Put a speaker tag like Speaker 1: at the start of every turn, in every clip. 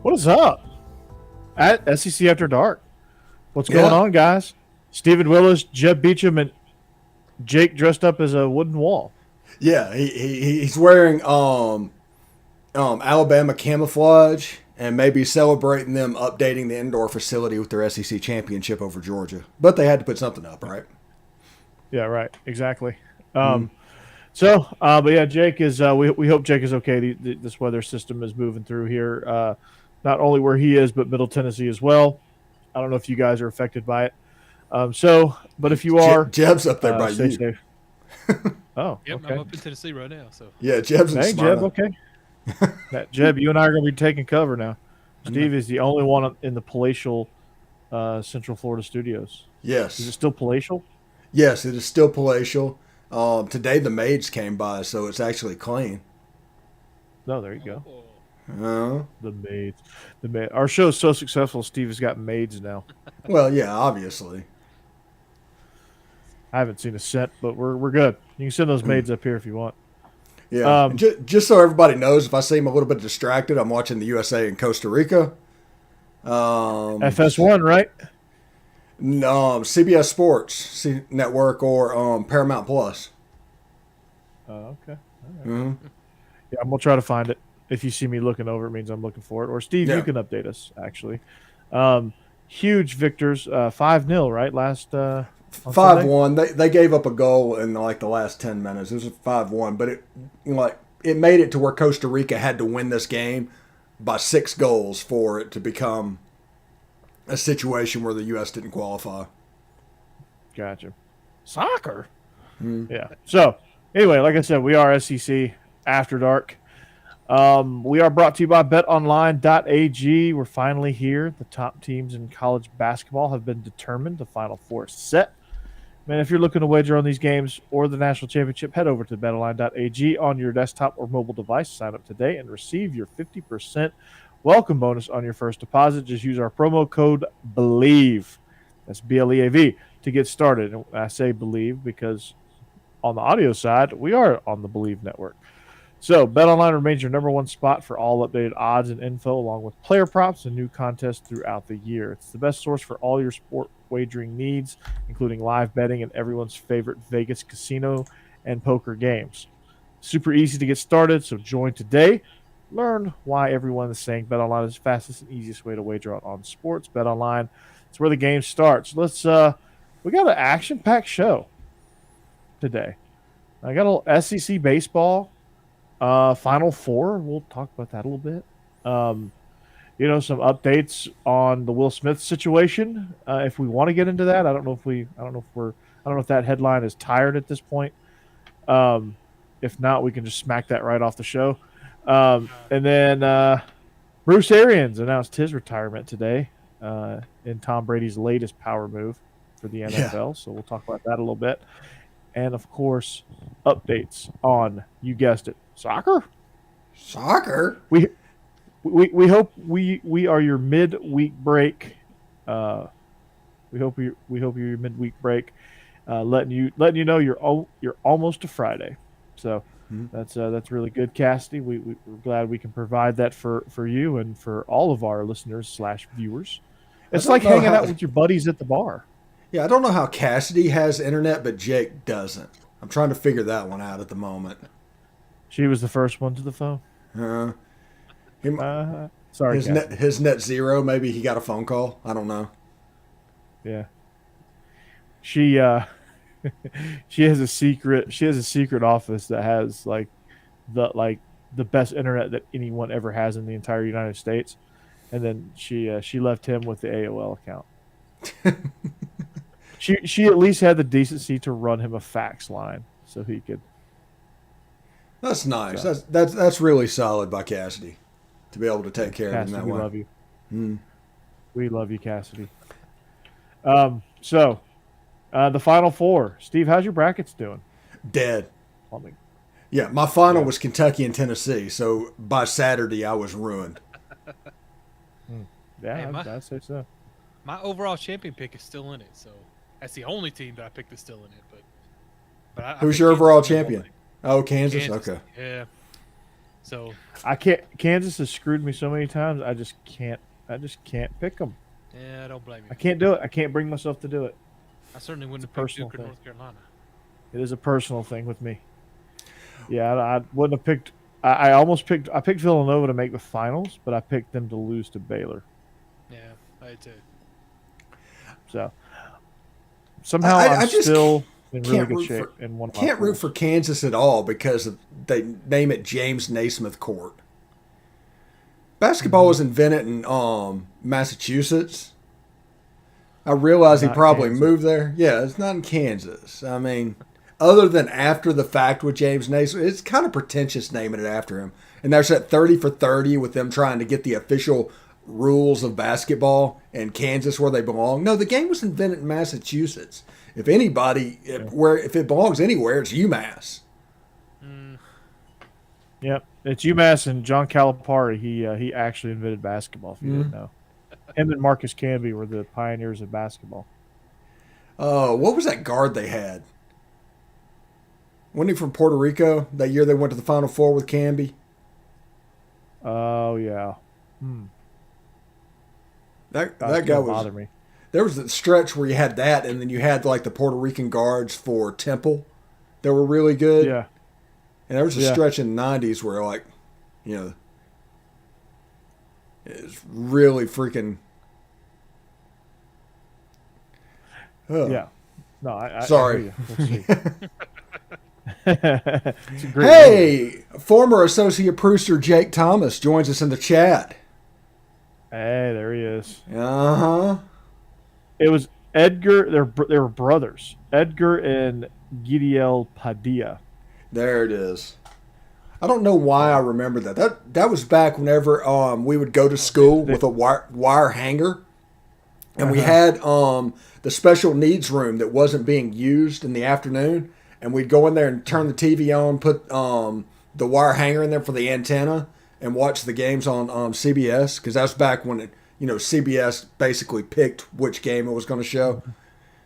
Speaker 1: What is up? At SEC After Dark. What's going on, guys? Stephen Willis, Jeb Beechum, and Jake dressed up as a wooden wall.
Speaker 2: Yeah, he's wearing Alabama camouflage and maybe celebrating them updating the indoor facility with their SEC championship over Georgia. But they had to put something up, right?
Speaker 1: Yeah, right. Exactly. But yeah, Jake is. We hope Jake is okay. This weather system is moving through here, not only where he is, but Middle Tennessee as well. I don't know if you guys are affected by it. But if you are,
Speaker 2: Jeb's up there by you.
Speaker 1: Safe. Oh,
Speaker 3: yep,
Speaker 1: okay.
Speaker 3: I'm up in Tennessee right now. So
Speaker 2: yeah, Jeb's in
Speaker 1: Jeb, okay. Jeb, you and I are going to be taking cover now. Steve is the only one in the palatial Central Florida studios.
Speaker 2: Yes.
Speaker 1: Is it still palatial?
Speaker 2: Yes, it is still palatial. Today the maids came by, so it's actually clean.
Speaker 1: No, there you go.
Speaker 2: Uh,
Speaker 1: The maids. Our show is so successful, Steve has got maids now.
Speaker 2: well, yeah, obviously.
Speaker 1: I haven't seen a cent, but we're good. You can send those maids up here if you want.
Speaker 2: Yeah. Just so everybody knows, if I seem a little bit distracted, I'm watching the USA and Costa Rica.
Speaker 1: FS1, right?
Speaker 2: No, CBS Sports Network or Paramount Plus.
Speaker 1: Oh, okay. All right.
Speaker 2: Mm-hmm.
Speaker 1: Yeah, I'm going to try to find it. If you see me looking over, it means I'm looking for it. Or, Steve, you can update us, actually. Huge victors, 5-0, right? Last
Speaker 2: 5-1. They gave up a goal in like the last 10 minutes. It was 5-1, but it made it to where Costa Rica had to win this game by 6 goals for it to become a situation where the U.S. didn't qualify.
Speaker 1: Gotcha. Soccer? Yeah. So, anyway, like I said, we are SEC After Dark. We are brought to you by betonline.ag. We're finally here. The top teams in college basketball have been determined. The Final Four is set. Man, if you're looking to wager on these games or the national championship, head over to betonline.ag on your desktop or mobile device. Sign up today and receive your 50% welcome bonus on your first deposit. Just use our promo code Bleav. That's BLEAV to get started. And I say Bleav because on the audio side, we are on the Bleav Network. So, BetOnline remains your number one spot for all updated odds and info, along with player props and new contests throughout the year. It's the best source for all your sport wagering needs, including live betting and everyone's favorite Vegas casino and poker games. Super easy to get started, so join today. Learn why everyone is saying BetOnline is the fastest and easiest way to wager on sports. BetOnline, it's where the game starts. We got an action-packed show today. I got a little SEC baseball. Final Four, we'll talk about that a little bit. Some updates on the Will Smith situation. If we want to get into that, I don't know if that headline is tired at this point. If not, we can just smack that right off the show. And then Bruce Arians announced his retirement today in Tom Brady's latest power move for the NFL. Yeah. So we'll talk about that a little bit. And, of course, updates on, you guessed it, soccer. We hope we are your midweek break. We hope you're your midweek break, letting you know you're almost to Friday. So that's really good, Cassidy. We're glad we can provide that for you and for all of our listeners / viewers. It's like hanging out with your buddies at the bar.
Speaker 2: Yeah, I don't know how Cassidy has internet, but Jake doesn't. I'm trying to figure that one out at the moment.
Speaker 1: She was the first one to the phone. Sorry,
Speaker 2: his net zero. Maybe he got a phone call. I don't know.
Speaker 1: Yeah. She has a secret office that has the best internet that anyone ever has in the entire United States, and then she left him with the AOL account. She at least had the decency to run him a fax line so he could.
Speaker 2: That's nice. So. That's really solid by Cassidy to be able to take care of him that way.
Speaker 1: We love you. We love you, Cassidy. So the Final Four. Steve, how's your brackets doing?
Speaker 2: Dead. Yeah, my final was Kentucky and Tennessee, so by Saturday I was ruined.
Speaker 1: Yeah, I'd say so.
Speaker 3: My overall champion pick is still in it, so that's the only team that I picked is still in it. But
Speaker 2: who's your overall champion? Oh, Kansas? Okay.
Speaker 3: Yeah. So
Speaker 1: I can't. Kansas has screwed me so many times. I just can't pick them.
Speaker 3: yeah, I don't blame you.
Speaker 1: I can't do it. I can't bring myself to do it.
Speaker 3: I certainly wouldn't have picked
Speaker 1: personal
Speaker 3: Duke or
Speaker 1: thing.
Speaker 3: North Carolina.
Speaker 1: It is a personal thing with me. Yeah, I wouldn't have picked. I almost picked. I picked Villanova to make the finals, but I picked them to lose to Baylor.
Speaker 3: Yeah, I did too.
Speaker 1: So somehow
Speaker 2: I
Speaker 1: I'm
Speaker 2: just
Speaker 1: still in really
Speaker 2: can't
Speaker 1: good
Speaker 2: root
Speaker 1: shape.
Speaker 2: for-
Speaker 1: In one of my
Speaker 2: Can't root
Speaker 1: pools.
Speaker 2: for Kansas at all because they name it James Naismith Court. Basketball was invented in Massachusetts. I realize he
Speaker 1: Not
Speaker 2: probably
Speaker 1: Kansas.
Speaker 2: moved there. Yeah, it's not in Kansas. I mean, other than after the fact with James Naismith, it's kind of pretentious naming it after him. And there's that 30 for 30 with them trying to get the official rules of basketball in Kansas where they belong. No, the game was invented in Massachusetts. If anybody, if it belongs anywhere, it's UMass.
Speaker 1: Yep, it's UMass and John Calipari. He actually invented basketball. If you didn't know, him and Marcus Camby were the pioneers of basketball.
Speaker 2: What was that guard they had? Wasn't he from Puerto Rico? That year they went to the Final Four with Camby?
Speaker 1: Oh yeah,
Speaker 2: That
Speaker 1: That's
Speaker 2: guy
Speaker 1: gonna
Speaker 2: was.
Speaker 1: bother me.
Speaker 2: There was a stretch where you had that, and then you had like the Puerto Rican guards for Temple that were really good.
Speaker 1: Yeah,
Speaker 2: And there was a
Speaker 1: Yeah.
Speaker 2: stretch in the 90s where, like, you know, it was really freaking. Oh.
Speaker 1: yeah. No, I
Speaker 2: Sorry.
Speaker 1: I hear you. Let's see. It's a great movie.
Speaker 2: Hey, former associate producer Jake Thomas joins us in the chat.
Speaker 1: Hey, there he is.
Speaker 2: Uh huh.
Speaker 1: It was Edgar. They were brothers. Edgar and Gideel Padilla.
Speaker 2: There it is. I don't know why I remember that. That was back whenever we would go to school with a wire hanger, and we had the special needs room that wasn't being used in the afternoon, and we'd go in there and turn the TV on, put the wire hanger in there for the antenna, and watch the games on CBS because that's back when CBS basically picked which game it was going to show.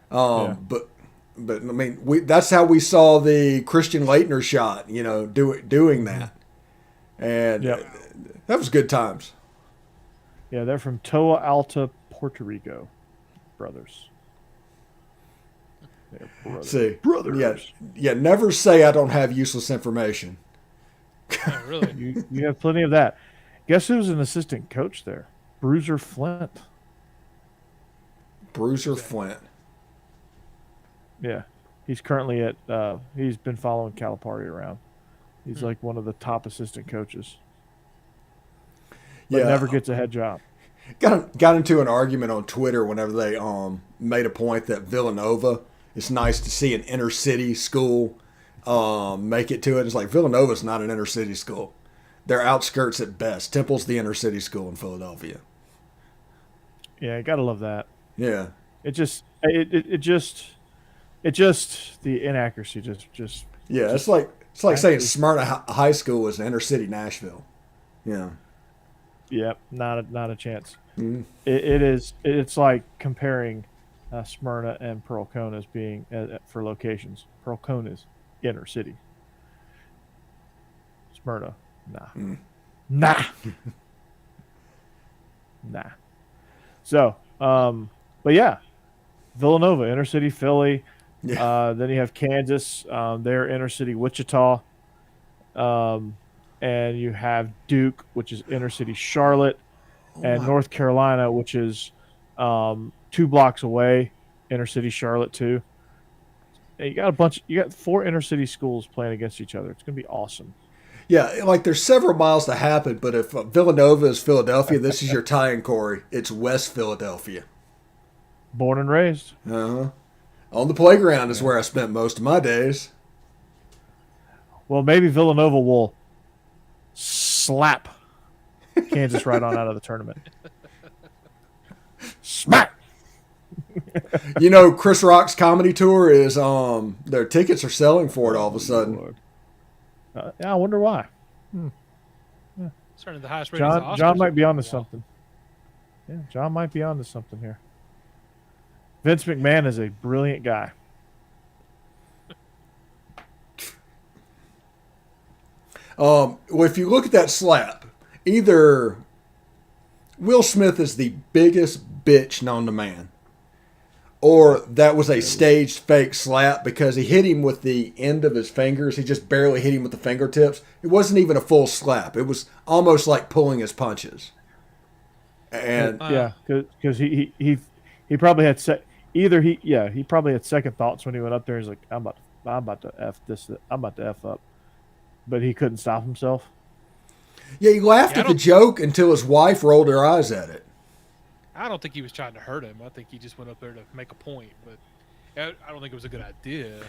Speaker 2: But I mean, that's how we saw the Christian Leitner shot, doing that, and that was good times.
Speaker 1: Yeah, they're from Toa Alta, Puerto Rico. Brothers. They're brothers.
Speaker 2: See,
Speaker 1: brothers.
Speaker 2: Yeah. Never say I don't have useless information.
Speaker 3: Oh, really?
Speaker 1: You have plenty of that. Guess who's an assistant coach there? Bruiser Flint.
Speaker 2: Bruiser Flint.
Speaker 1: Yeah, he's currently at. He's been following Calipari around. He's like one of the top assistant coaches. But never gets a head job.
Speaker 2: Got into an argument on Twitter whenever they made a point that Villanova. It's nice to see an inner city school make it to it. It's like Villanova's not an inner city school. They're outskirts at best. Temple's the inner city school in Philadelphia.
Speaker 1: Yeah, you gotta love that.
Speaker 2: Yeah.
Speaker 1: It just the inaccuracy just
Speaker 2: Yeah, it's like saying Smyrna High School is inner city Nashville. Yeah.
Speaker 1: Yep, not a chance.
Speaker 2: Mm.
Speaker 1: It's like comparing Smyrna and Pearl-Cohn as being for locations. Pearl-Cohn is inner city. Smyrna, nah. So, but yeah, Villanova, inner city Philly.
Speaker 2: Yeah.
Speaker 1: Then you have Kansas, they're inner city Wichita. And you have Duke, which is inner city Charlotte, and North Carolina, which is 2 blocks away, inner city Charlotte too. And you got 4 inner city schools playing against each other. It's going to be awesome.
Speaker 2: Yeah, like there's several miles to happen, but if Villanova is Philadelphia, this is your tie-in, Corey. It's West Philadelphia.
Speaker 1: Born and raised.
Speaker 2: Uh-huh. On the playground is where I spent most of my days.
Speaker 1: Well, maybe Villanova will slap Kansas right on out of the tournament. Smack!
Speaker 2: Chris Rock's comedy tour is their tickets are selling for it all of a sudden.
Speaker 1: Yeah, I wonder why.
Speaker 3: Certainly the highest ratings. of
Speaker 1: John
Speaker 3: Oscars
Speaker 1: might be
Speaker 3: in a
Speaker 1: onto
Speaker 3: while.
Speaker 1: something. Yeah, John might be onto something here. Vince McMahon is a brilliant guy.
Speaker 2: Well, if you look at that slap, either Will Smith is the biggest bitch known to man, or that was a staged fake slap because he hit him with the end of his fingers. He just barely hit him with the fingertips. It wasn't even a full slap. It was almost like pulling his punches. And
Speaker 1: yeah, because he probably had he probably had second thoughts when he went up there. He's like, I'm about to F up, but he couldn't stop himself.
Speaker 2: Yeah, he laughed at the joke until his wife rolled her eyes at it.
Speaker 3: I don't think he was trying to hurt him. I think he just went up there to make a point, but I don't think it was a good idea.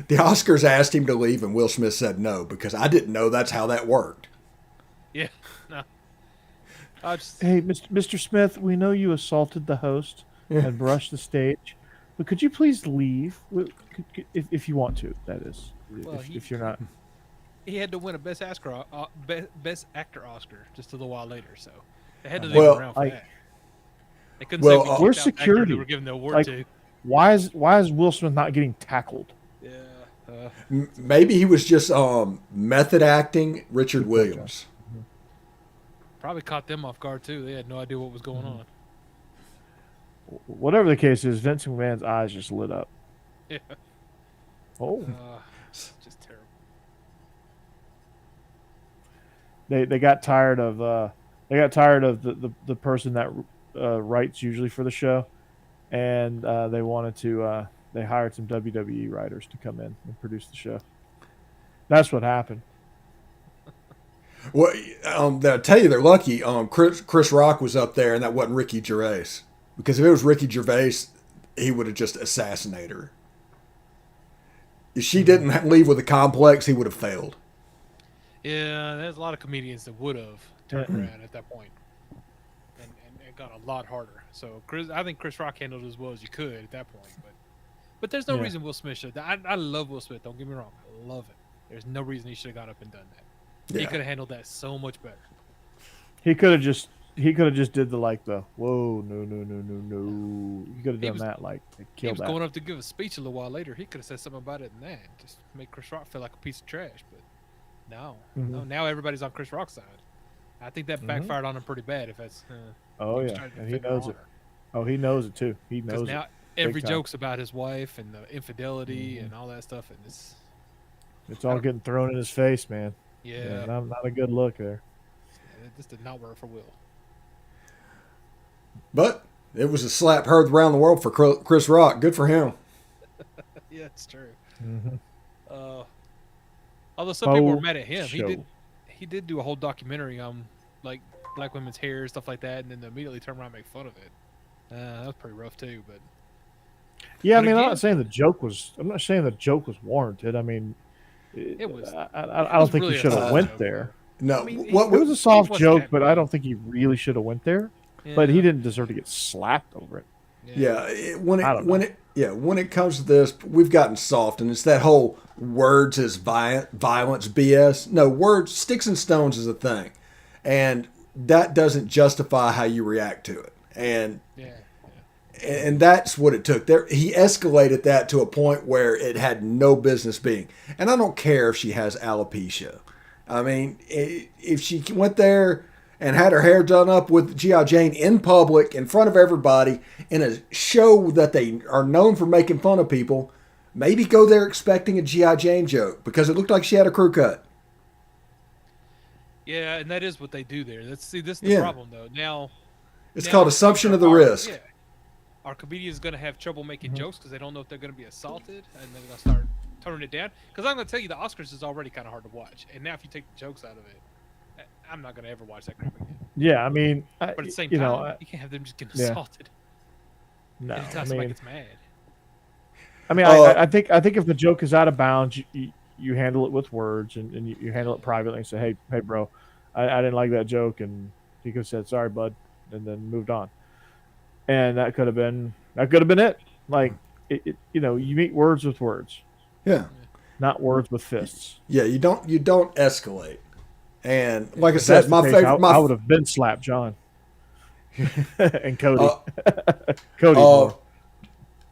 Speaker 2: The Oscars asked him to leave, and Will Smith said no, because I didn't know that's how that worked.
Speaker 3: Yeah, no.
Speaker 1: Hey, Mr. Smith, we know you assaulted the host and brushed the stage, but could you please leave if you want to? That is, well, if you're not.
Speaker 3: He had to win a Best Actor Oscar just a little while later, so they had to leave him around for that. They couldn't say
Speaker 1: where's security?
Speaker 3: They were giving the award to.
Speaker 1: Why is Will Smith not getting tackled?
Speaker 3: Yeah.
Speaker 2: Maybe he was just method acting Richard Williams.
Speaker 3: Probably caught them off guard too. They had no idea what was going on.
Speaker 1: Whatever the case is, Vince McMahon's eyes just lit up.
Speaker 3: Yeah.
Speaker 1: Oh.
Speaker 3: Just terrible.
Speaker 1: They got tired of the person that writes usually for the show, and they wanted to they hired some WWE writers to come in and produce the show. That's what happened.
Speaker 2: Well, I'll tell you, they're lucky. Chris Rock was up there, and that wasn't Ricky Gervais. Because if it was Ricky Gervais, he would have just assassinated her. If she didn't leave with a complex, he would have failed.
Speaker 3: Yeah, there's a lot of comedians that would have turned around at that point and got a lot harder. So I think Chris Rock handled it as well as you could at that point. But there's no reason Will Smith should. I love Will Smith. Don't get me wrong. I love it. There's no reason he should have got up and done that. Yeah. He could have handled that so much better.
Speaker 1: He could have just did the whoa, no. He could have done that
Speaker 3: he was going up to give a speech a little while later. He could have said something about it in that, just make Chris Rock feel like a piece of trash. But no, now everybody's on Chris Rock's side. I think that backfired on him pretty bad. If that's
Speaker 1: and he knows it. Oh, he knows it too. He knows
Speaker 3: now
Speaker 1: it.
Speaker 3: Every joke's about his wife and the infidelity and all that stuff, and
Speaker 1: it's all getting thrown in his face, man.
Speaker 3: Yeah,
Speaker 1: not a good look there.
Speaker 3: This did not work for Will.
Speaker 2: But it was a slap heard around the world for Chris Rock. Good for him.
Speaker 3: Yeah, it's true. Although some people were mad at him, he did do a whole documentary on like black women's hair, stuff like that, and then immediately turn around and make fun of it. That was pretty rough too. But
Speaker 1: yeah, I mean, I'm not saying the joke was warranted. I mean,
Speaker 3: it was.
Speaker 1: I don't think he should have went there.
Speaker 2: No,
Speaker 1: I mean, it was a soft joke, but I don't think he really should have went there. Yeah. But he didn't deserve to get slapped over it.
Speaker 2: When it comes to this, we've gotten soft, and it's that whole words is violence BS. No, sticks and stones is a thing, and that doesn't justify how you react to it. And that's what it took. There, he escalated that to a point where it had no business being. And I don't care if she has alopecia. I mean, if she went there and had her hair done up with G.I. Jane in public, in front of everybody, in a show that they are known for making fun of people, maybe go there expecting a G.I. Jane joke because it looked like she had a crew cut.
Speaker 3: Yeah, and that is what they do there. This is the problem, though. Now,
Speaker 2: it's called assumption of the risk.
Speaker 3: Yeah. Our comedians going to have trouble making jokes because they don't know if they're going to be assaulted, and they're going to start toning it down. Because I'm going to tell you, the Oscars is already kind of hard to watch, and now if you take the jokes out of it, I'm not going to ever watch that crap again.
Speaker 1: Yeah, I mean,
Speaker 3: but at the same time, you can't have them just getting assaulted.
Speaker 1: No,
Speaker 3: anytime somebody gets mad.
Speaker 1: I mean, I think if the joke is out of bounds, you handle it with words, and you handle it privately and say, hey, bro, I didn't like that joke, and he could have said, sorry, bud, and then moved on. And that could have been it. Like, you meet words with words.
Speaker 2: Yeah.
Speaker 1: Not words with fists.
Speaker 2: Yeah, you don't escalate. And like I said, my favorite.
Speaker 1: I would have been slapped, John. And Cody. Cody.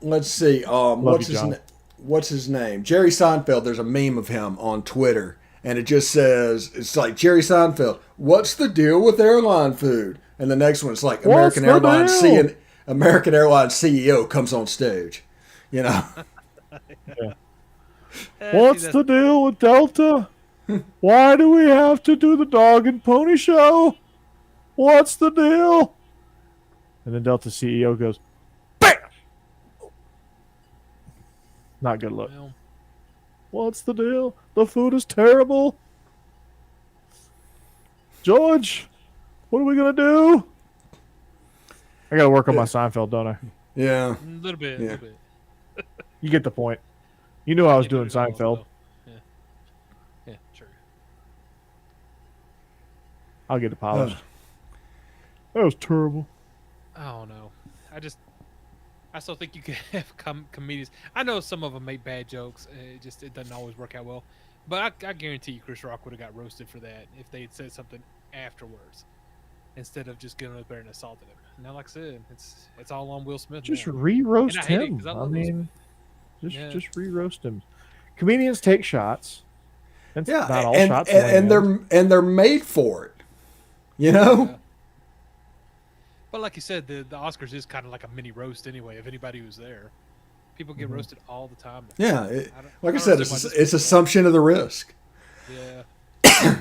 Speaker 2: Let's see. What's his name? Jerry Seinfeld. There's a meme of him on Twitter, and it just says, it's like Jerry Seinfeld, what's the deal with airline food? And the next one, it's like American Airlines CEO comes on stage. You know?
Speaker 1: Yeah. What's the deal with Delta? Why do we have to do the dog and pony show? What's the deal? And then Delta CEO goes, BAM! Not good look.
Speaker 3: Well,
Speaker 1: What's the deal? The food is terrible. George, what are we going to do? I got to work on my Seinfeld, don't I?
Speaker 2: Yeah.
Speaker 3: a little bit. A little bit.
Speaker 1: You get the point. You knew I was
Speaker 3: Can't do
Speaker 1: doing
Speaker 3: it all,
Speaker 1: Seinfeld.
Speaker 3: though. Yeah, true.
Speaker 1: I'll get it polished. That was terrible.
Speaker 3: I don't know. I still think you can have comedians. I know some of them make bad jokes. It doesn't always work out well. But I guarantee you Chris Rock would have got roasted for that if they had said something afterwards instead of just getting up there and assaulted him. Now, like I said, it's all on Will Smith.
Speaker 1: Just
Speaker 3: now.
Speaker 1: re-roast
Speaker 3: And I hate it
Speaker 1: him.
Speaker 3: 'cause I
Speaker 1: I
Speaker 3: love Will
Speaker 1: mean,
Speaker 3: Yeah.
Speaker 1: just re-roast him. Comedians take shots. And
Speaker 2: Yeah.
Speaker 1: not all
Speaker 2: and,
Speaker 1: shots.
Speaker 2: and, and they're made for it. You know?
Speaker 3: Yeah. But like you said, the Oscars is kind of like a mini roast anyway. If anybody was there, people get roasted all the time.
Speaker 2: Yeah. Like I
Speaker 3: don't
Speaker 2: said,
Speaker 3: see why this
Speaker 2: it's
Speaker 3: was
Speaker 2: assumption of the risk.
Speaker 3: Yeah. Yeah.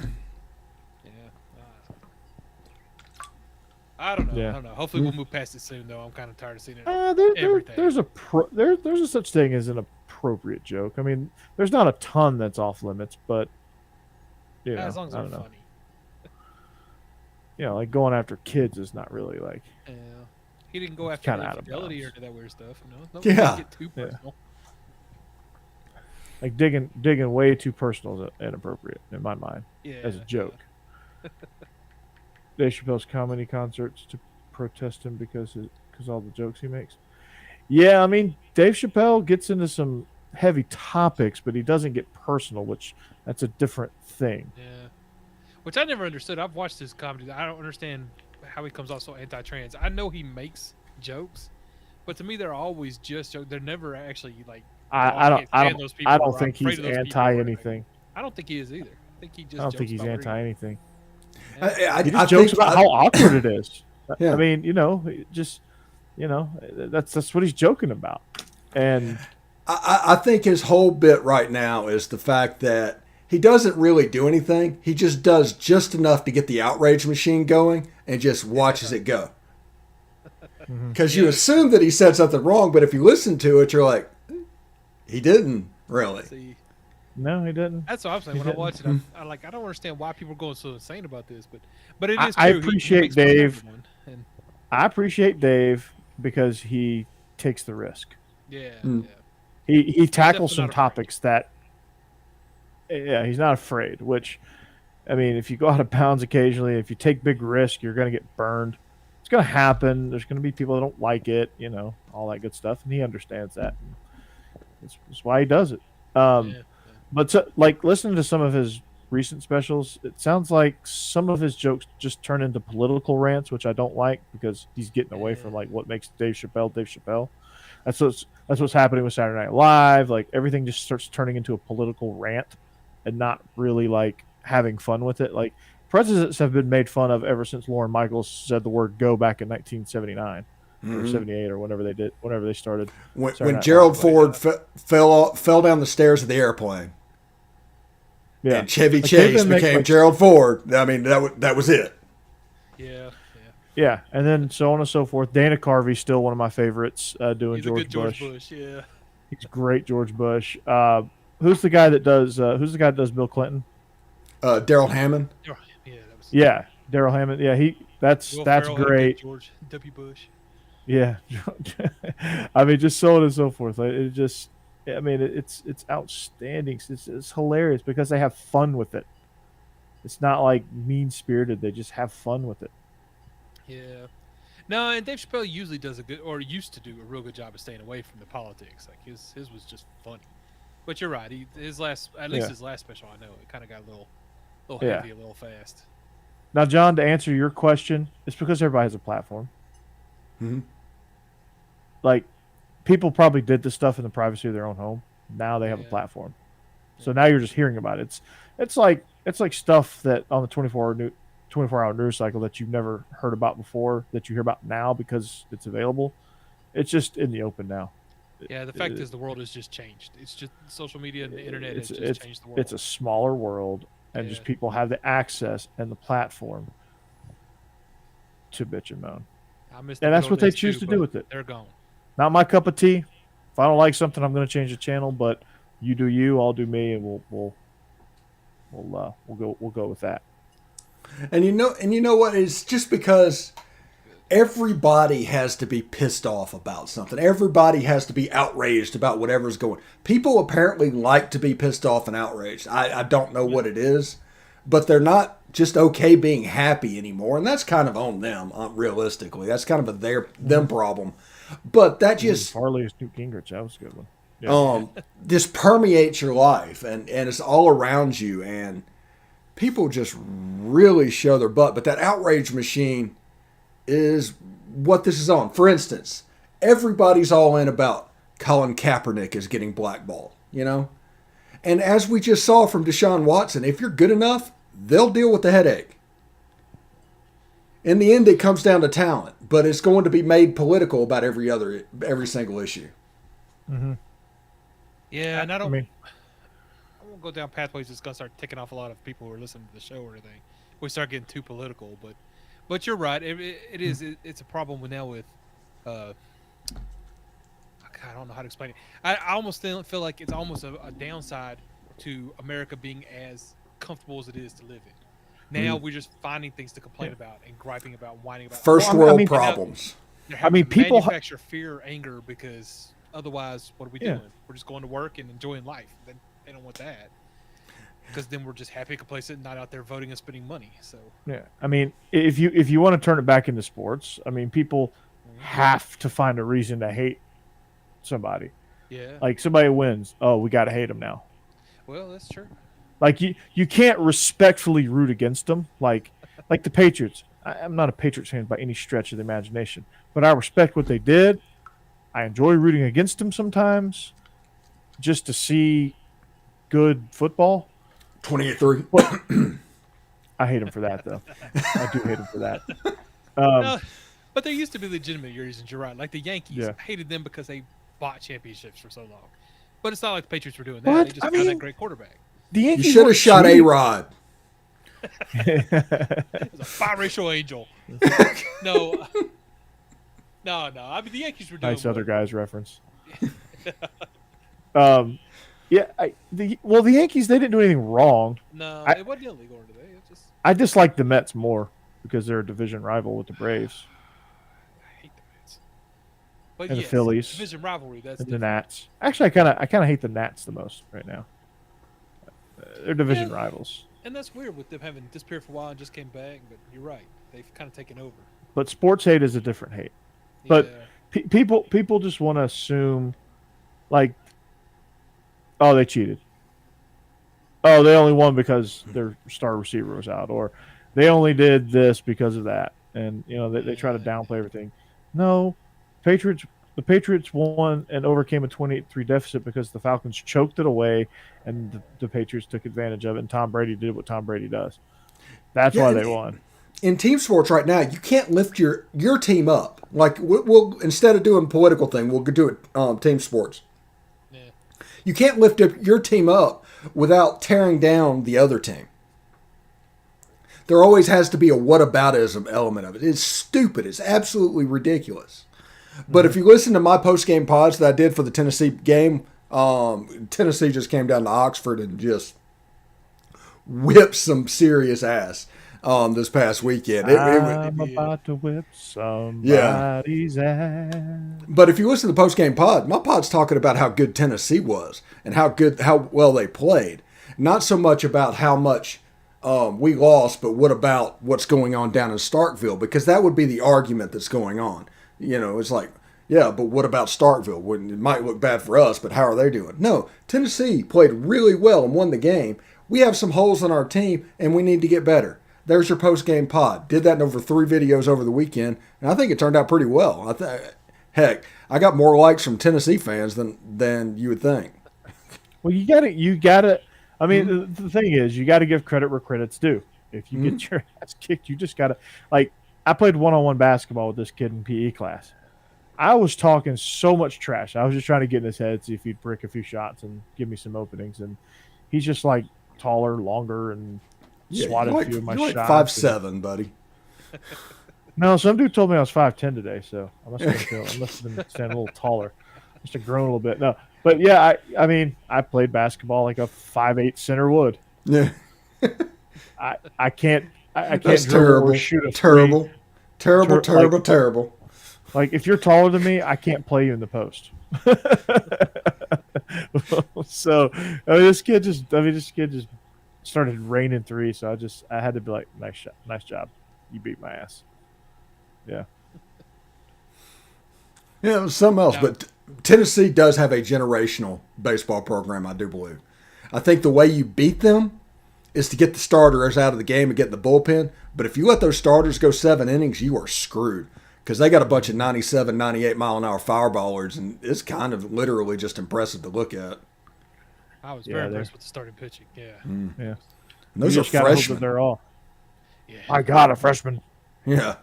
Speaker 3: I don't know.
Speaker 1: Yeah.
Speaker 3: I don't know. Hopefully we'll move past it soon, though. I'm kind of tired of seeing it.
Speaker 1: There's a such thing as an appropriate joke. I mean, there's not a ton that's off limits, but you know,
Speaker 3: As long as
Speaker 1: I
Speaker 3: they're
Speaker 1: don't know.
Speaker 3: funny.
Speaker 1: You know, like going after kids is not really like.
Speaker 3: Yeah. He didn't go
Speaker 1: It's
Speaker 3: after
Speaker 1: kinda out of
Speaker 3: infidelity or
Speaker 1: bounds.
Speaker 3: do that weird stuff. You know?
Speaker 2: Yeah.
Speaker 3: Don't get too
Speaker 1: Yeah.
Speaker 3: personal.
Speaker 1: Like digging way too personal is inappropriate in my mind
Speaker 3: Yeah.
Speaker 1: as a joke. Dave Chappelle's comedy concerts to protest him because all the jokes he makes. Yeah, I mean Dave Chappelle gets into some heavy topics, but he doesn't get personal, which that's a different thing.
Speaker 3: Yeah. Which I never understood. I've watched his comedy. I don't understand how he comes off so anti-trans. I know he makes jokes, but to me they're always just jokes. They're never actually like.
Speaker 1: I don't think
Speaker 3: afraid
Speaker 1: he's
Speaker 3: of those people
Speaker 1: anti
Speaker 3: or
Speaker 1: anything.
Speaker 3: I don't think he is either. I think he just.
Speaker 1: I don't
Speaker 3: jokes
Speaker 1: think he's
Speaker 3: about whatever
Speaker 1: anti
Speaker 3: he-
Speaker 1: anything.
Speaker 2: I
Speaker 1: He just jokes about how awkward it is.
Speaker 2: Yeah.
Speaker 1: I mean, that's what he's joking about. And
Speaker 2: I think his whole bit right now is the fact that he doesn't really do anything. He just does just enough to get the outrage machine going and just watches it go. Because you assume that he said something wrong, but if you listen to it, you're like, he didn't really.
Speaker 3: See,
Speaker 1: no, he didn't.
Speaker 3: that's what I'm saying. When I watch it, I don't understand why people are going so insane about this, but it is true.
Speaker 1: I
Speaker 3: He
Speaker 1: appreciate
Speaker 3: makes fun of
Speaker 1: Dave.
Speaker 3: everyone, and
Speaker 1: I appreciate Dave because he takes the risk.
Speaker 3: yeah,
Speaker 2: Mm.
Speaker 3: yeah.
Speaker 1: He tackles
Speaker 3: definitely
Speaker 1: some
Speaker 3: not afraid.
Speaker 1: topics that, yeah, he's not afraid. Which, I mean, if you go out of bounds occasionally, if you take big risk, you're going to get burned. It's going to happen. There's going to be people that don't like it, all that good stuff, and he understands that. That's why he does it.
Speaker 3: Yeah.
Speaker 1: But listening to some of his recent specials, it sounds like some of his jokes just turn into political rants, which I don't like because he's getting away from like what makes Dave Chappelle Dave Chappelle. That's what's happening with Saturday Night Live. Like everything just starts turning into a political rant and not really like having fun with it. Like presidents have been made fun of ever since Lorne Michaels said the word "go" back in 1979 or 78 or whenever they started.
Speaker 2: When Gerald Ford fell down the stairs of the airplane.
Speaker 1: Yeah,
Speaker 2: And Chevy
Speaker 1: Like,
Speaker 2: Chase
Speaker 1: they've been
Speaker 2: became Gerald Ford. I mean, that was it.
Speaker 3: Yeah.
Speaker 1: Yeah, and then so on and so forth. Dana Carvey's still one of my favorites. Doing
Speaker 3: He's a good
Speaker 1: George
Speaker 3: George
Speaker 1: Bush.
Speaker 3: Yeah.
Speaker 1: He's great, George Bush. Who's the guy that does? Who's the guy that does Bill Clinton?
Speaker 2: Daryl Hammond.
Speaker 3: Yeah, that was.
Speaker 1: Yeah, Daryl Hammond. Yeah, that's
Speaker 3: Will Ferrell had a good
Speaker 1: great.
Speaker 3: George W. Bush.
Speaker 1: Yeah, I mean, just so on and so forth. Like, it's outstanding. It's hilarious because they have fun with it. It's not like mean spirited. They just have fun with it.
Speaker 3: Yeah. No, and Dave Chappelle usually does used to do a real good job of staying away from the politics. Like his was just funny. But you're right. His last special, I know, it kind of got a little heavy, a little fast.
Speaker 1: Now, John, to answer your question, it's because everybody has a platform.
Speaker 2: Mm-hmm.
Speaker 1: Like, people probably did this stuff in the privacy of their own home. Now they have a
Speaker 3: Yeah.
Speaker 1: platform. So now you're just hearing about it. It's like stuff that on the 24-hour news cycle that you've never heard about before that you hear about now because it's available. It's just in the open now.
Speaker 3: Yeah, the fact is the world has just changed. It's just social media and the internet has just changed the world.
Speaker 1: It's a smaller world, and just people have the access and the platform to bitch and moan. And that's what they choose to do with it.
Speaker 3: They're gone. Not
Speaker 1: my cup of tea. If I don't like something, I'm going to change the channel. But you do you, I'll do me, and we'll go with that.
Speaker 2: And you know what? It's just because everybody has to be pissed off about something. Everybody has to be outraged about whatever's going. People apparently like to be pissed off and outraged. I don't know what it is, but they're not just okay being happy anymore, and that's kind of on them. Realistically, that's kind of them problem. But that just
Speaker 1: Farley is Newt Gingrich. That was a good one. Yeah.
Speaker 2: This permeates your life, and it's all around you, and people just really show their butt. But that outrage machine is what this is on. For instance, everybody's all in about Colin Kaepernick is getting blackballed, And as we just saw from Deshaun Watson, if you're good enough, they'll deal with the headache. In the end, it comes down to talent, but it's going to be made political about every single issue.
Speaker 1: Mm-hmm.
Speaker 3: Yeah, and I won't go down pathways that's going to start ticking off a lot of people who are listening to the show or anything. We start getting too political, but you're right. It's a problem now with I don't know how to explain it. I almost feel like it's almost a downside to America being as comfortable as it is to live in. Now we're just finding things to complain about and griping about, whining about.
Speaker 2: First world problems.
Speaker 1: People
Speaker 3: manufacture fear, or anger, because otherwise, what are we doing? We're just going to work and enjoying life. They don't want that, because then we're just happy, complacent, not out there voting and spending money. So
Speaker 1: yeah, if you want to turn it back into sports, people have to find a reason to hate somebody.
Speaker 3: Yeah,
Speaker 1: like somebody wins, oh, we got to hate them now.
Speaker 3: Well, that's true.
Speaker 1: Like you can't respectfully root against them. Like the Patriots. I'm not a Patriots fan by any stretch of the imagination, but I respect what they did. I enjoy rooting against them sometimes, just to see good football.
Speaker 2: 28-3.
Speaker 1: I hate them for that, though. I do hate them for that.
Speaker 3: No, but there used to be legitimate reasons. You're right. Like the Yankees, I hated them because they bought championships for so long. But it's not like the Patriots were doing that.
Speaker 1: What?
Speaker 3: They just got that great quarterback.
Speaker 1: The Yankees
Speaker 2: you should have shot A-Rod.
Speaker 3: It was a biracial angel. No. The Yankees were doing
Speaker 1: nice other guys reference. The Yankees, they didn't do anything wrong.
Speaker 3: No, it wasn't illegal today.
Speaker 1: I dislike the Mets more because they're a division rival with the Braves.
Speaker 3: I hate the Mets. But
Speaker 1: and the Phillies.
Speaker 3: Division rivalry. That's
Speaker 1: and the Nats. Actually, I kind of hate the Nats the most right now. They're division rivals.
Speaker 3: And that's weird with them having disappeared for a while and just came back. But you're right; they've kind of taken over.
Speaker 1: But sports hate is a different hate. But people just want to assume, like, oh, they cheated. Oh, they only won because their star receiver was out, or they only did this because of that. And they try to downplay everything. No, the Patriots won and overcame a 28-3 deficit because the Falcons choked it away, and the Patriots took advantage of it. And Tom Brady did what Tom Brady does. That's why they won.
Speaker 2: In team sports right now, you can't lift your team up. Like we'll instead of doing political thing, we'll do it team sports. Yeah. You can't lift up your team up without tearing down the other team. There always has to be a whataboutism element of it. It's stupid. It's absolutely ridiculous. But if you listen to my post-game pods that I did for the Tennessee game, Tennessee just came down to Oxford and just whipped some serious ass this past weekend.
Speaker 1: I'm about to whip somebody's ass.
Speaker 2: But if you listen to the post-game pod, my pod's talking about how good Tennessee was and how well they played. Not so much about how much we lost, but what about what's going on down in Starkville? Because that would be the argument that's going on. It's like, yeah, but what about Starkville? It might look bad for us, but how are they doing? No, Tennessee played really well and won the game. We have some holes in our team, and we need to get better. There's your post-game pod. Did that in over 3 videos over the weekend, and I think it turned out pretty well. Heck, I got more likes from Tennessee fans than you would think.
Speaker 1: Well, you gotta I mean, the thing is, you got to give credit where credit's due. If you get your ass kicked, you just got to like. I played one-on-one basketball with this kid in PE class. I was talking so much trash. I was just trying to get in his head, see if he'd brick a few shots and give me some openings. And he's just like taller, longer, and swatted a few of my
Speaker 2: you're
Speaker 1: shots.
Speaker 2: Like 5'7", buddy.
Speaker 1: No, some dude told me I was 5'10" today, so I must have been standing a little taller. Must have grown a little bit. No, but yeah, I mean, I played basketball like a 5'8" center would.
Speaker 2: Yeah.
Speaker 1: I can't
Speaker 2: That's
Speaker 1: dribble
Speaker 2: terrible.
Speaker 1: or shoot a
Speaker 2: Terrible.
Speaker 1: three.
Speaker 2: Terrible.
Speaker 1: Like if you're taller than me, I can't play you in the post. So I mean, this kid just started raining threes. So I had to be like, nice job, you beat my ass. Yeah.
Speaker 2: Yeah, it was something else. But Tennessee does have a generational baseball program, I do believe. I think the way you beat them is to get the starters out of the game and get in the bullpen. But if you let those starters go 7 innings, you are screwed. Because they got a bunch of 97, 98 mile an hour fireballers, and it's kind of literally just impressive to look at.
Speaker 3: I was very impressed with the starting pitching. Yeah.
Speaker 1: Yeah.
Speaker 2: And those
Speaker 1: you
Speaker 2: are
Speaker 1: just gotta hope that
Speaker 2: freshmen.
Speaker 1: they're all.
Speaker 3: Yeah.
Speaker 1: My God, a freshman.
Speaker 2: Yeah.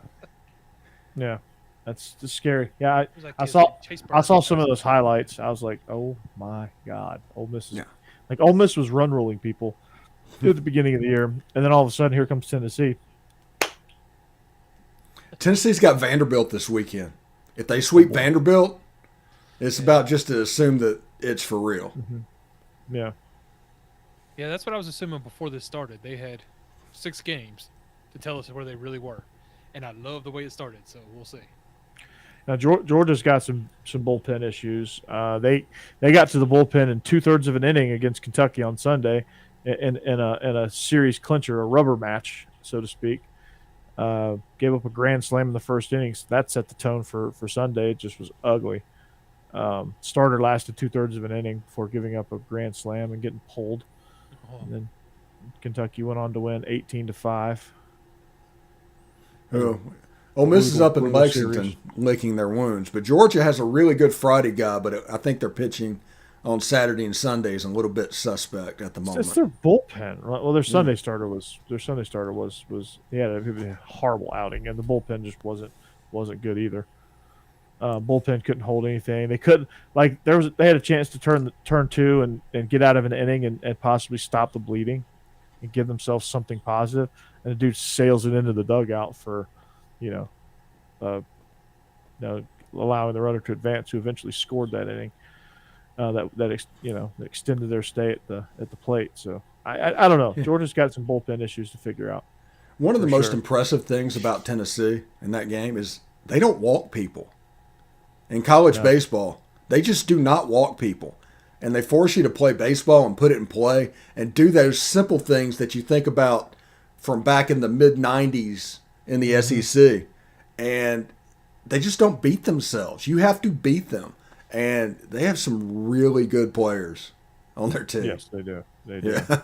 Speaker 1: Yeah. That's just scary. Yeah, I
Speaker 3: Chase
Speaker 1: saw some of those highlights. I was like, oh my God, Ole Miss is like Ole Miss was run rolling people at the beginning of the year, and then all of a sudden here comes Tennessee.
Speaker 2: Tennessee's got Vanderbilt this weekend. If they sweep Vanderbilt, it's about just to assume that it's for real.
Speaker 1: Yeah.
Speaker 3: Yeah, that's what I was assuming before this started. They had 6 games to tell us where they really were, and I love the way it started. So we'll see.
Speaker 1: Now Georgia's got some bullpen issues. They got to the bullpen in 2/3 of an inning against Kentucky on Sunday, in a series clincher, a rubber match, so to speak. Gave up a grand slam in the first innings. That set the tone for Sunday. It just was ugly. Starter lasted 2/3 of an inning before giving up a grand slam and getting pulled. And then Kentucky went on to win 18-5.
Speaker 2: Oh, Ole Miss is up in
Speaker 1: brutal
Speaker 2: Lexington
Speaker 1: series.
Speaker 2: licking their wounds. But Georgia has a really good Friday guy, but I think they're pitching on Saturday and Sundays a little bit suspect at the moment.
Speaker 1: It's their bullpen. Well, their Sunday starter was he had a horrible outing, and the bullpen just wasn't good either. Bullpen couldn't hold anything. They couldn't they had a chance to turn 2 and get out of an inning and possibly stop the bleeding and give themselves something positive. And the dude sails it into the dugout for, allowing the runner to advance, who eventually scored that inning. That extended their stay at the plate. So I don't know. Yeah. Georgia's got some bullpen issues to figure out.
Speaker 2: One of the most impressive things about Tennessee in that game is they don't walk people. In college baseball, they just do not walk people. And they force you to play baseball and put it in play and do those simple things that you think about from back in the mid-'90s in the SEC. And they just don't beat themselves. You have to beat them. And they have some really good players on their team.
Speaker 1: Yes, they do. They do. Yeah.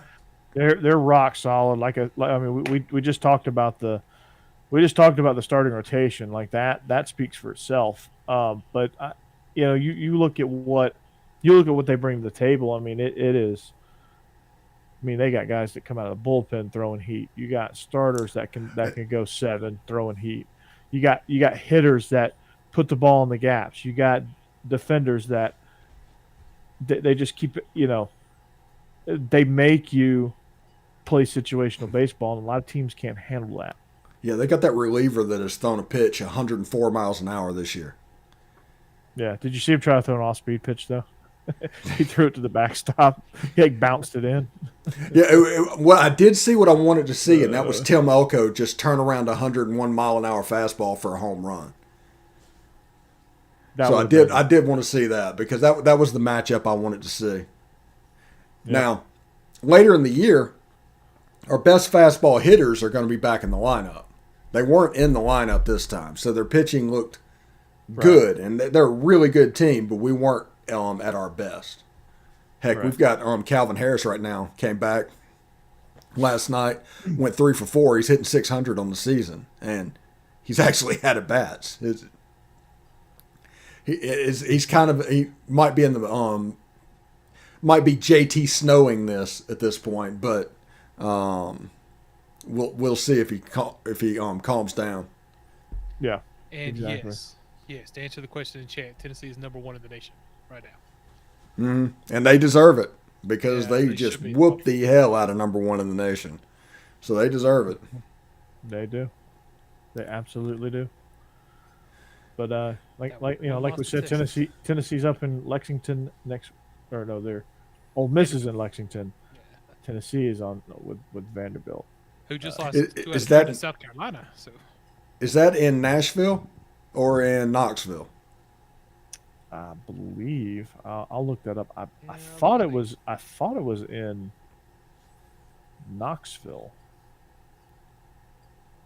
Speaker 1: They're rock solid. We just talked about the starting rotation. Like that speaks for itself. But you look at what they bring to the table. I mean, it is. I mean, they got guys that come out of the bullpen throwing heat. You got starters that can go 7 throwing heat. You got hitters that put the ball in the gaps. You got defenders that they just keep it. They make you play situational baseball, and a lot of teams can't handle that.
Speaker 2: Yeah, they got that reliever that has thrown a pitch 104 miles an hour this year.
Speaker 1: Yeah, did you see him try to throw an off-speed pitch though? He threw it to the backstop. He bounced it in.
Speaker 2: Yeah, well, I did see what I wanted to see, and that was Tim Elko just turn around 101 mile an hour fastball for a home run. So I did want to see that because that was the matchup I wanted to see. Yeah. Now, later in the year, our best fastball hitters are going to be back in the lineup. They weren't in the lineup this time, so their pitching looked good, and they're a really good team, but we weren't at our best. Heck, we've got Calvin Harris right now, came back last night, went 3 for 4. He's hitting 600 on the season, and he's actually had at bats. He might be in the might be JT snowing this at this point, but we'll see if he calms down.
Speaker 1: Yeah.
Speaker 3: And
Speaker 1: exactly.
Speaker 3: yes, to answer the question in chat, Tennessee is #1 in the nation right now.
Speaker 2: And they deserve it because they
Speaker 3: they
Speaker 2: just
Speaker 3: should be.
Speaker 2: whooped the hell out of #1 in the nation. So they deserve it.
Speaker 1: They do. They absolutely do. But like we
Speaker 3: lost
Speaker 1: said,
Speaker 3: to Texas.
Speaker 1: Tennessee's up in Lexington they're Ole Miss is in Lexington. Tennessee is on with Vanderbilt.
Speaker 3: Who just lost to South Carolina. So
Speaker 2: Is that in Nashville or in Knoxville?
Speaker 1: I believe I'll look that up. I thought it was in Knoxville.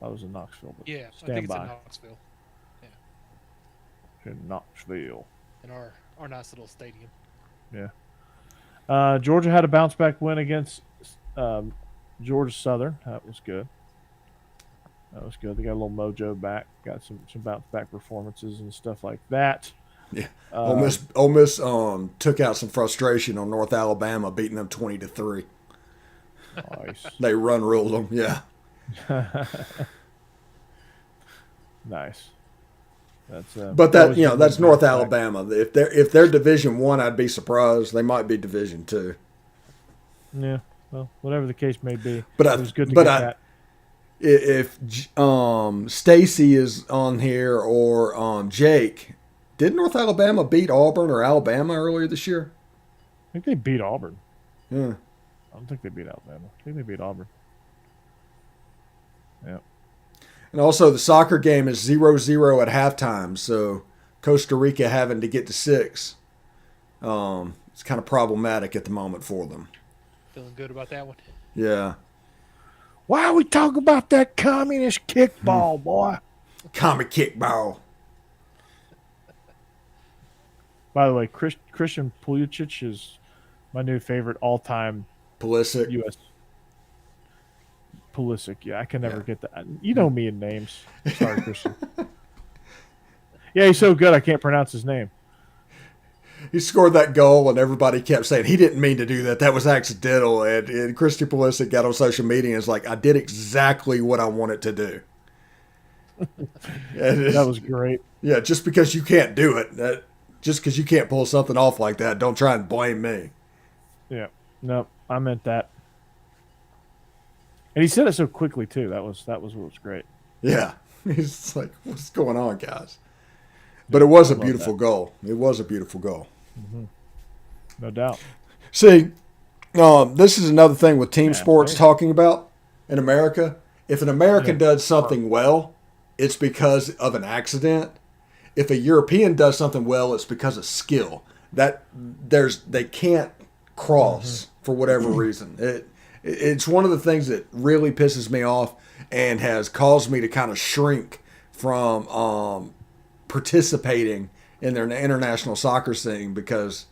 Speaker 1: I was in Knoxville. But
Speaker 3: yeah, I
Speaker 1: stand
Speaker 3: think it's
Speaker 1: by.
Speaker 3: in Knoxville.
Speaker 1: In Knoxville.
Speaker 3: In our nice little stadium.
Speaker 1: Yeah. Georgia had a bounce back win against Georgia Southern. That was good. They got a little mojo back. Got some bounce back performances and stuff like that.
Speaker 2: Yeah. Ole Miss took out some frustration on North Alabama, beating them 20-3.
Speaker 1: Nice.
Speaker 2: They run ruled them. Yeah.
Speaker 1: Nice.
Speaker 2: But that's North Alabama. If they're Division I, I'd be surprised. They might be Division II.
Speaker 1: Yeah. Well, whatever the case may be,
Speaker 2: But
Speaker 1: it was good to get that.
Speaker 2: If Stacey is on here or Jake, did North Alabama beat Auburn or Alabama earlier this year?
Speaker 1: I think they beat Auburn.
Speaker 2: Yeah.
Speaker 1: I don't think they beat Alabama. I think they beat Auburn. Yeah.
Speaker 2: And also the soccer game is 0-0 at halftime, so Costa Rica having to get to 6. It's kind of problematic at the moment for them.
Speaker 3: Feeling good about that one.
Speaker 2: Yeah.
Speaker 1: Why are we talking about that communist kickball, boy?
Speaker 2: Comic kickball.
Speaker 1: By the way, Christian Pulisic is my new favorite all-time
Speaker 2: Pulisic.
Speaker 1: U.S. Pulisic. Yeah, I can never get that. You know me in names. Sorry, Christian. Yeah, he's so good I can't pronounce his name.
Speaker 2: He scored that goal, and everybody kept saying he didn't mean to do that. That was accidental. And Christian Pulisic got on social media and was like, I did exactly what I wanted to do.
Speaker 1: That was great.
Speaker 2: Yeah, just because you can't do it, just because you can't pull something off like that, don't try and blame me.
Speaker 1: Yeah. No, I meant that. And he said it so quickly too. That was what was great.
Speaker 2: Yeah. He's like, what's going on, guys? But it was a beautiful goal. It was a beautiful goal.
Speaker 1: Mm-hmm. No doubt.
Speaker 2: See, this is another thing with team sports talking about in America. If an American does something well, it's because of an accident. If a European does something well, it's because of skill. They can't cross for whatever reason. It's one of the things that really pisses me off and has caused me to kind of shrink from participating in their international soccer scene because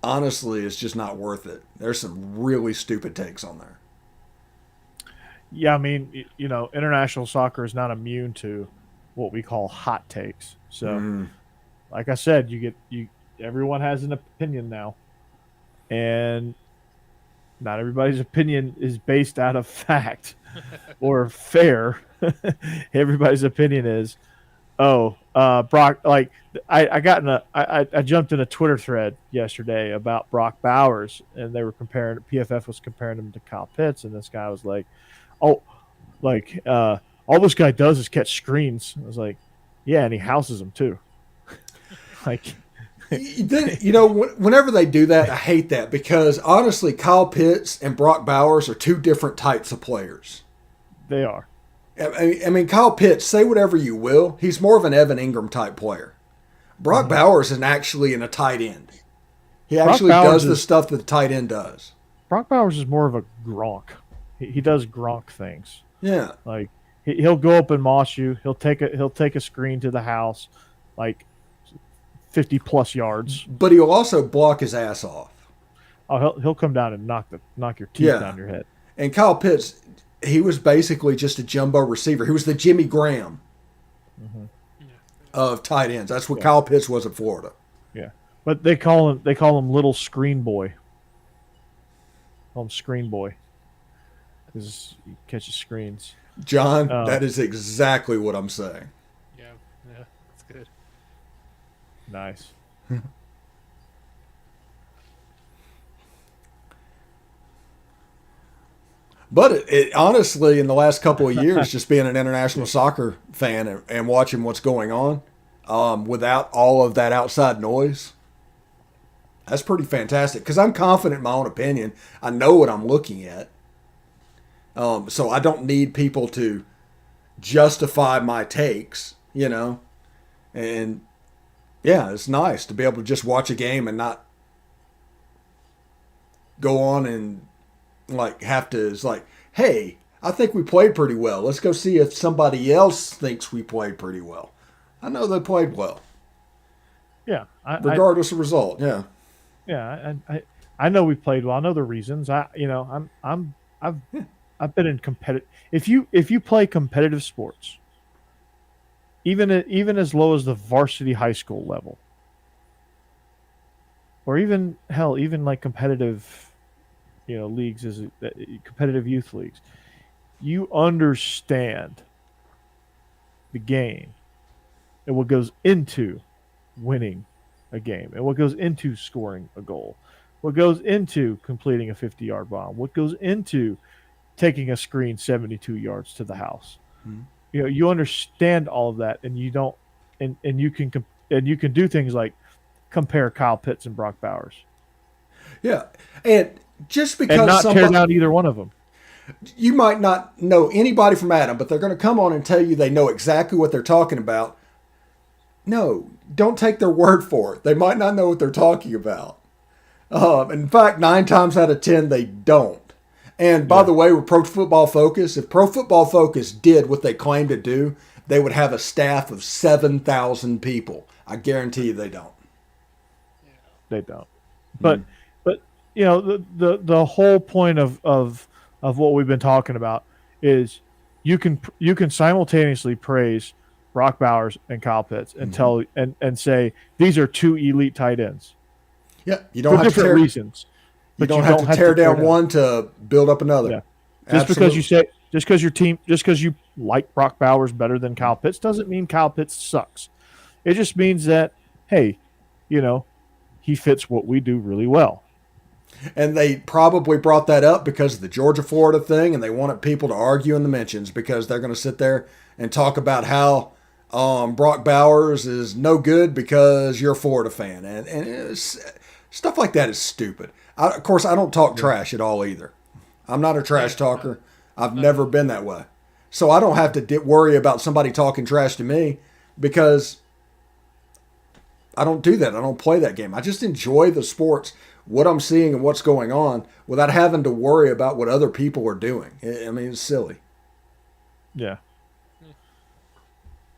Speaker 2: honestly, it's just not worth it. There's some really stupid takes on there.
Speaker 1: Yeah, I mean, international soccer is not immune to what we call hot takes. So, like I said, everyone has an opinion now, and not everybody's opinion is based out of fact or fair. Everybody's opinion is, Brock. Like I jumped in a Twitter thread yesterday about Brock Bowers, and they were PFF was comparing him to Kyle Pitts, and this guy was like, all this guy does is catch screens. I was like, yeah, and he houses them too. Like,
Speaker 2: whenever they do that, I hate that because honestly, Kyle Pitts and Brock Bowers are two different types of players.
Speaker 1: They are.
Speaker 2: I mean, Kyle Pitts, say whatever you will, he's more of an Evan Ingram type player. Brock Bowers is actually in a tight end. He actually does the stuff that the tight end does.
Speaker 1: Brock Bowers is more of a Gronk. He does Gronk things.
Speaker 2: Yeah,
Speaker 1: like he'll go up and moss you. He'll take a screen to the house, like 50+ yards.
Speaker 2: But he'll also block his ass off.
Speaker 1: Oh, he'll come down and knock your teeth down your head.
Speaker 2: And Kyle Pitts, he was basically just a jumbo receiver. He was the Jimmy Graham of tight ends. That's what Kyle Pitts was at Florida.
Speaker 1: Yeah, but they call him Little Screen Boy Call him Screen Boy. Because he catches screens.
Speaker 2: John, that is exactly what I'm saying.
Speaker 3: Yeah, that's good.
Speaker 1: Nice.
Speaker 2: But it honestly, in the last couple of years, just being an international soccer fan and watching what's going on, without all of that outside noise, that's pretty fantastic. Because I'm confident in my own opinion. I know what I'm looking at. So I don't need people to justify my takes, And yeah, it's nice to be able to just watch a game and not go on and have to. It's like, hey, I think we played pretty well. Let's go see if somebody else thinks we played pretty well. I know they played well.
Speaker 1: Yeah,
Speaker 2: regardless of result. Yeah.
Speaker 1: Yeah, I know we played well. I know the reasons. I've been in competitive. If you play competitive sports, even as low as the varsity high school level, or even like competitive, leagues as competitive youth leagues, you understand the game and what goes into winning a game and what goes into scoring a goal, what goes into completing a 50-yard bomb, what goes into taking a screen 72 yards to the house. Mm-hmm. You understand all of that, and you don't, and you can do things like compare Kyle Pitts and Brock Bowers.
Speaker 2: Yeah, and just because
Speaker 1: and not tear down either one of them.
Speaker 2: You might not know anybody from Adam, but they're going to come on and tell you they know exactly what they're talking about. No, don't take their word for it. They might not know what they're talking about. In fact, 9 times out of 10, they don't. And by the way, with Pro Football Focus, if Pro Football Focus did what they claim to do, they would have a staff of 7,000 people. I guarantee you they don't.
Speaker 1: They don't. But the whole point of what we've been talking about is you can simultaneously praise Brock Bowers and Kyle Pitts and and say these are 2 elite tight ends.
Speaker 2: Yeah, you don't
Speaker 1: for
Speaker 2: have
Speaker 1: different reasons.
Speaker 2: You don't have to tear down one to build up another.
Speaker 1: Yeah. Just because you like Brock Bowers better than Kyle Pitts doesn't mean Kyle Pitts sucks. It just means that, hey, he fits what we do really well.
Speaker 2: And they probably brought that up because of the Georgia-Florida thing, and they wanted people to argue in the mentions because they're going to sit there and talk about how Brock Bowers is no good because you're a Florida fan. And stuff like that is stupid. Of course, I don't talk trash at all either. I'm not a trash talker. I've never been that way. So I don't have to worry about somebody talking trash to me because I don't do that. I don't play that game. I just enjoy the sports, what I'm seeing and what's going on without having to worry about what other people are doing. I mean, it's silly.
Speaker 1: Yeah.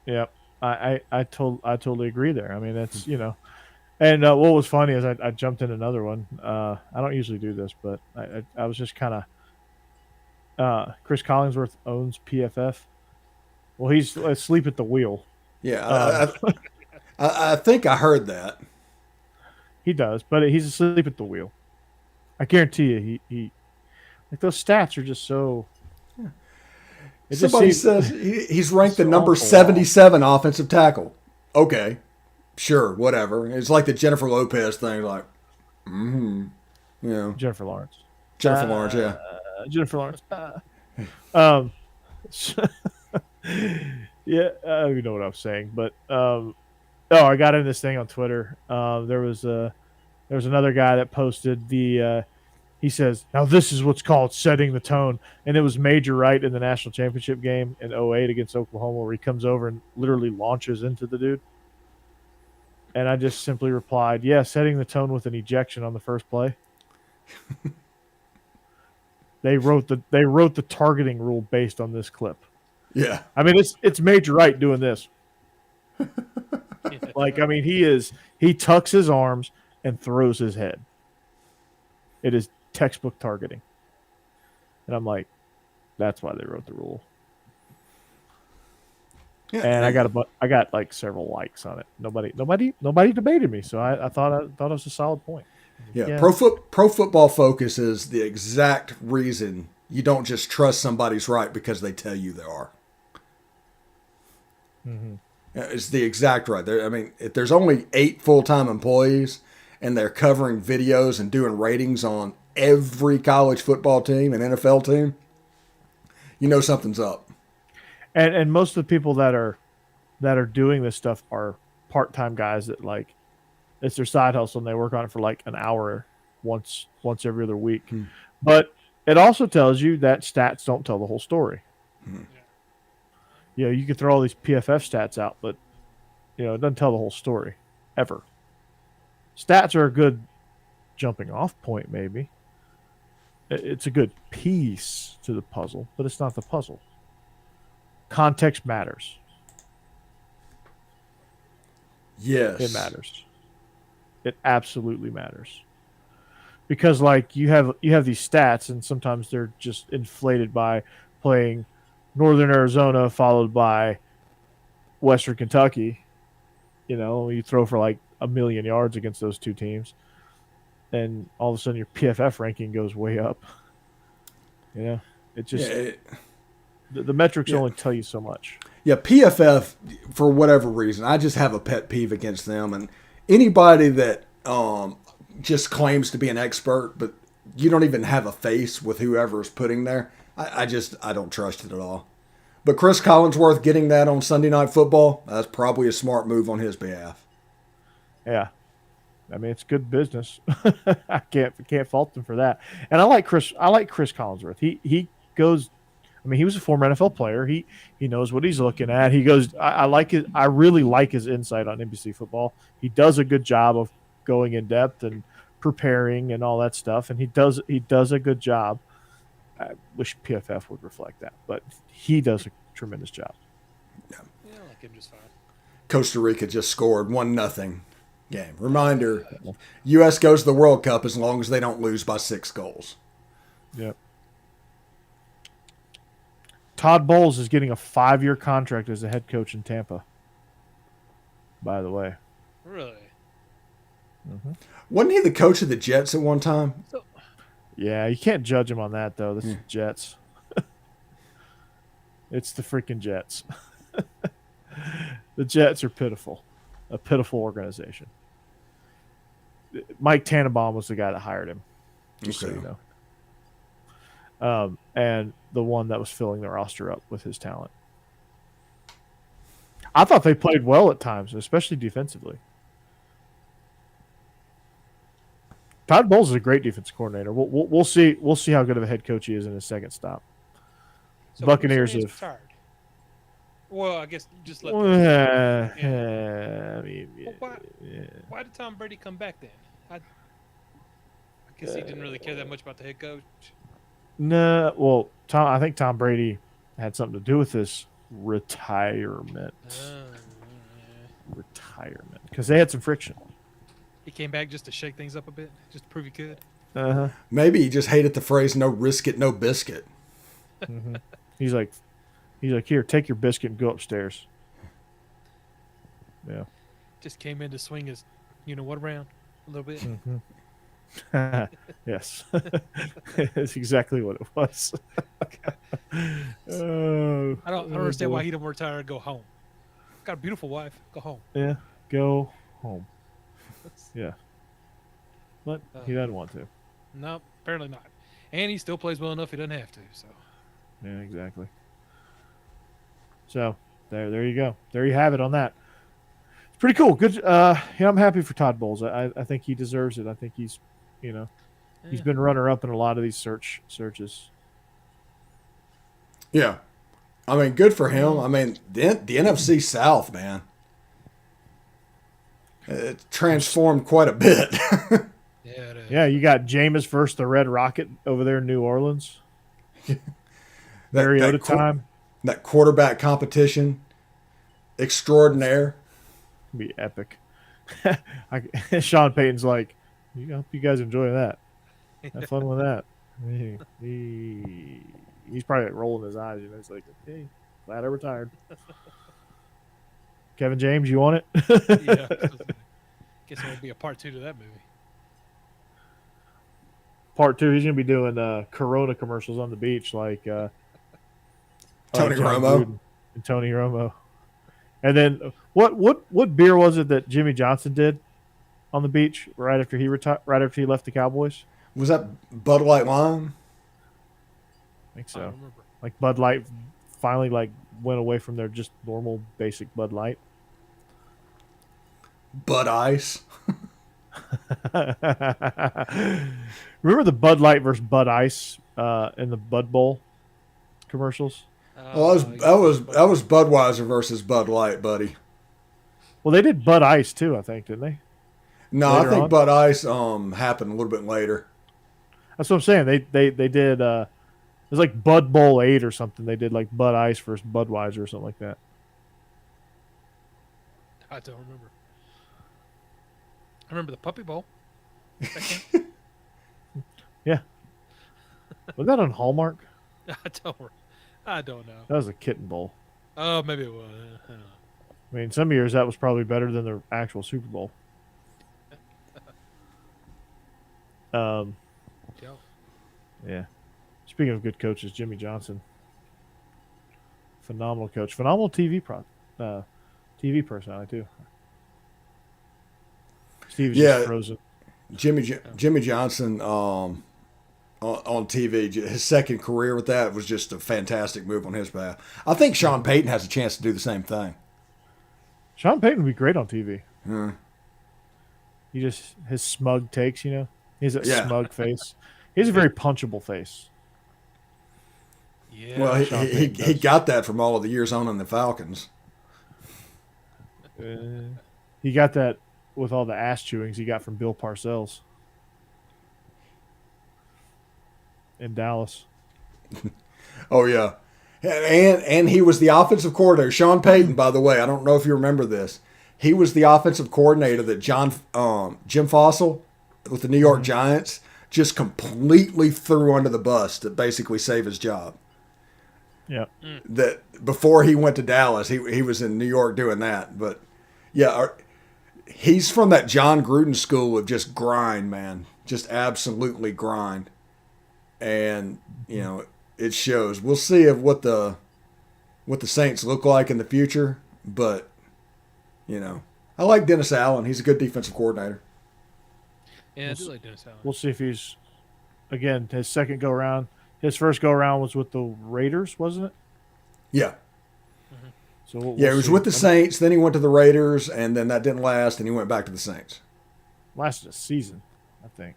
Speaker 1: Yeah. I totally agree there. I mean, that's, And what was funny is I jumped in another one. I don't usually do this, but I was just kind of Chris Collinsworth owns PFF. Well, he's asleep at the wheel.
Speaker 2: Yeah, I think I heard that.
Speaker 1: He does, but he's asleep at the wheel. I guarantee you, he like those stats are just so.
Speaker 2: Yeah. Somebody says he's ranked the number 77 offensive tackle. Okay. Sure, whatever. It's like the Jennifer Lopez thing, like,
Speaker 1: Jennifer Lawrence.
Speaker 2: Jennifer Lawrence, yeah.
Speaker 1: Jennifer Lawrence. Yeah, I don't even know what I was saying, but I got in this thing on Twitter. There was another guy that posted he says, now this is what's called setting the tone, and it was Major Wright in the national championship game in 2008 against Oklahoma, where he comes over and literally launches into the dude. And I just simply replied, yeah, setting the tone with an ejection on the first play. They wrote the targeting rule based on this clip.
Speaker 2: Yeah.
Speaker 1: I mean, it's Major Wright doing this. Like, I mean, he tucks his arms and throws his head. It is textbook targeting. And I'm like, that's why they wrote the rule. Yeah, and I got like several likes on it. Nobody debated me, so I thought it was a solid point.
Speaker 2: Yeah. Pro Football Focus is the exact reason you don't just trust somebody's right because they tell you they are.
Speaker 1: Mm-hmm.
Speaker 2: It's the exact right. I mean, if there's only 8 full-time employees and they're covering videos and doing ratings on every college football team and NFL team, you know something's up.
Speaker 1: And most of the people that are doing this stuff are part-time guys that like it's their side hustle and they work on it for like an hour once every other week. But it also tells you that stats don't tell the whole story. You know, you can throw all these PFF stats out, but you know, it doesn't tell the whole story ever. Stats are a good jumping off point, maybe. It's a good piece to the puzzle, but it's not the puzzle. Context matters.
Speaker 2: Yes.
Speaker 1: It matters. It absolutely matters. Because like you have these stats and sometimes they're just inflated by playing Northern Arizona followed by Western Kentucky. You know, you throw for like 1 million yards against those two teams. And all of a sudden your PFF ranking goes way up. You know, it just the metrics only tell you so much.
Speaker 2: Yeah, PFF, for whatever reason, I just have a pet peeve against them. And anybody that just claims to be an expert, but you don't even have a face with whoever is putting there, I don't trust it at all. But Chris Collinsworth getting that on Sunday Night Football, that's probably a smart move on his behalf.
Speaker 1: Yeah. I mean, it's good business. I can't fault them for that. And I like Chris Collinsworth. He goes. I mean, he was a former NFL player. He knows what he's looking at. He goes. I like it. I really like his insight on NBC football. He does a good job of going in depth and preparing and all that stuff. And he does a good job. I wish PFF would reflect that, but he does a tremendous job.
Speaker 3: Yeah, I like him just fine.
Speaker 2: Costa Rica just scored 1-0. Game. Reminder, U.S. goes to the World Cup as long as they don't lose by 6 goals.
Speaker 1: Yep. Todd Bowles is getting a 5-year contract as a head coach in Tampa, by the way.
Speaker 3: Really?
Speaker 1: Mm-hmm.
Speaker 2: Wasn't he the coach of the Jets at one time?
Speaker 1: Yeah, you can't judge him on that, though. This is Jets. It's the freaking Jets. The Jets are pitiful. A pitiful organization. Mike Tannenbaum was the guy that hired him, just so you know. And the one that was filling the roster up with his talent. I thought they played well at times, especially defensively. Todd Bowles is a great defensive coordinator. We'll see how good of a head coach he is in his second stop.
Speaker 3: So
Speaker 1: Buccaneers have.
Speaker 3: Tired. Well, I guess just let. Why did Tom Brady come back then? I guess he didn't really care that much about the head coach.
Speaker 1: No, well, I think Tom Brady had something to do with this retirement. Retirement, because they had some friction.
Speaker 3: He came back just to shake things up a bit, just to prove he could.
Speaker 2: Maybe he just hated the phrase "no risk it, no biscuit."
Speaker 1: Mm-hmm. He's like, here, take your biscuit and go upstairs. Yeah.
Speaker 3: Just came in to swing his, what around a little bit.
Speaker 1: Mm-hmm. Yes. That's exactly what it was.
Speaker 3: I don't understand why he don't retire and go home. Got a beautiful wife. Go home.
Speaker 1: Yeah, go home. Yeah. But he doesn't want to.
Speaker 3: No, apparently not. And he still plays well enough he doesn't have to. So.
Speaker 1: Yeah, exactly. So there you go. There you have it on that. It's pretty cool. Good. I'm happy for Todd Bowles. I think he deserves it. I think he's, he's been runner up in a lot of these searches.
Speaker 2: Yeah, I mean, good for him. I mean, the NFC South, man, it transformed quite a bit.
Speaker 3: Yeah, it is.
Speaker 1: Yeah, you got Jameis versus the Red Rocket over there in New Orleans. Mariota time.
Speaker 2: That quarterback competition extraordinaire.
Speaker 1: Be epic. Sean Payton's like, I hope you guys enjoy that. Have fun with that. He's probably rolling his eyes. He's like, hey, glad I retired. Kevin James, you want it?
Speaker 3: Yeah. Guess there will be a part 2 to that movie.
Speaker 1: part 2, he's gonna be doing Corona commercials on the beach, like
Speaker 2: Tony
Speaker 1: John
Speaker 2: Romo.
Speaker 1: Gruden and Tony Romo. And then what beer was it that Jimmy Johnson did on the beach right after he left the Cowboys?
Speaker 2: Was that Bud Light Lime?
Speaker 1: I think
Speaker 3: I
Speaker 1: so.
Speaker 3: don't remember.
Speaker 1: Like Bud Light finally went away from their just normal basic Bud Light.
Speaker 2: Bud Ice.
Speaker 1: Remember the Bud Light versus Bud Ice in the Bud Bowl commercials?
Speaker 2: Well, that was Budweiser versus Bud Light, buddy.
Speaker 1: Well, they did Bud Ice too, I think, didn't they?
Speaker 2: No,
Speaker 1: Later
Speaker 2: I think
Speaker 1: on?
Speaker 2: Bud Ice happened a little bit later.
Speaker 1: That's what I'm saying. They did. It was like Bud Bowl 8 or something. They did like Bud Ice versus Budweiser or something like that.
Speaker 3: I don't remember. I remember the Puppy Bowl.
Speaker 1: Yeah. Was that on Hallmark?
Speaker 3: I don't know.
Speaker 1: That was a Kitten Bowl.
Speaker 3: Oh, maybe it was.
Speaker 1: I mean, some years that was probably better than the actual Super Bowl.
Speaker 3: Yeah.
Speaker 1: Yeah. Speaking of good coaches, Jimmy Johnson, phenomenal coach, phenomenal TV personality too. Steve is just frozen.
Speaker 2: Jimmy Johnson on TV, his second career with that was just a fantastic move on his behalf. I think Sean Payton has a chance to do the same thing.
Speaker 1: Sean Payton would be great on TV.
Speaker 2: Hmm.
Speaker 1: He just his smug takes, you know. He has that
Speaker 2: Yeah.
Speaker 1: smug face. He has a very punchable face.
Speaker 3: Yeah.
Speaker 2: Well,
Speaker 1: Sean
Speaker 2: he
Speaker 1: Payton does.
Speaker 2: got that from all of the years owning the Falcons.
Speaker 1: He got that with all the ass chewings he got from Bill Parcells in Dallas.
Speaker 2: Oh yeah, and he was the offensive coordinator. Sean Payton, by the way, I don't know if you remember this. He was the offensive coordinator that Jim Fossil with the New York Giants just completely threw under the bus to basically save his job.
Speaker 1: Yeah.
Speaker 2: That before he went to Dallas, he was in New York doing that. But yeah, he's from that John Gruden school of just grind, man, just absolutely grind, and you know it shows. We'll see what the Saints look like in the future, but you know I like Dennis Allen. He's a good defensive coordinator.
Speaker 3: Yeah, I do like Dennis Allen.
Speaker 1: We'll see if he's again his second go around. His first go around was with the Raiders, wasn't it?
Speaker 2: Yeah.
Speaker 1: So we'll
Speaker 2: Yeah, he was
Speaker 1: see.
Speaker 2: with the Saints, then he went to the Raiders, and then that didn't last, and he went back to the Saints.
Speaker 1: Lasted a season, I think,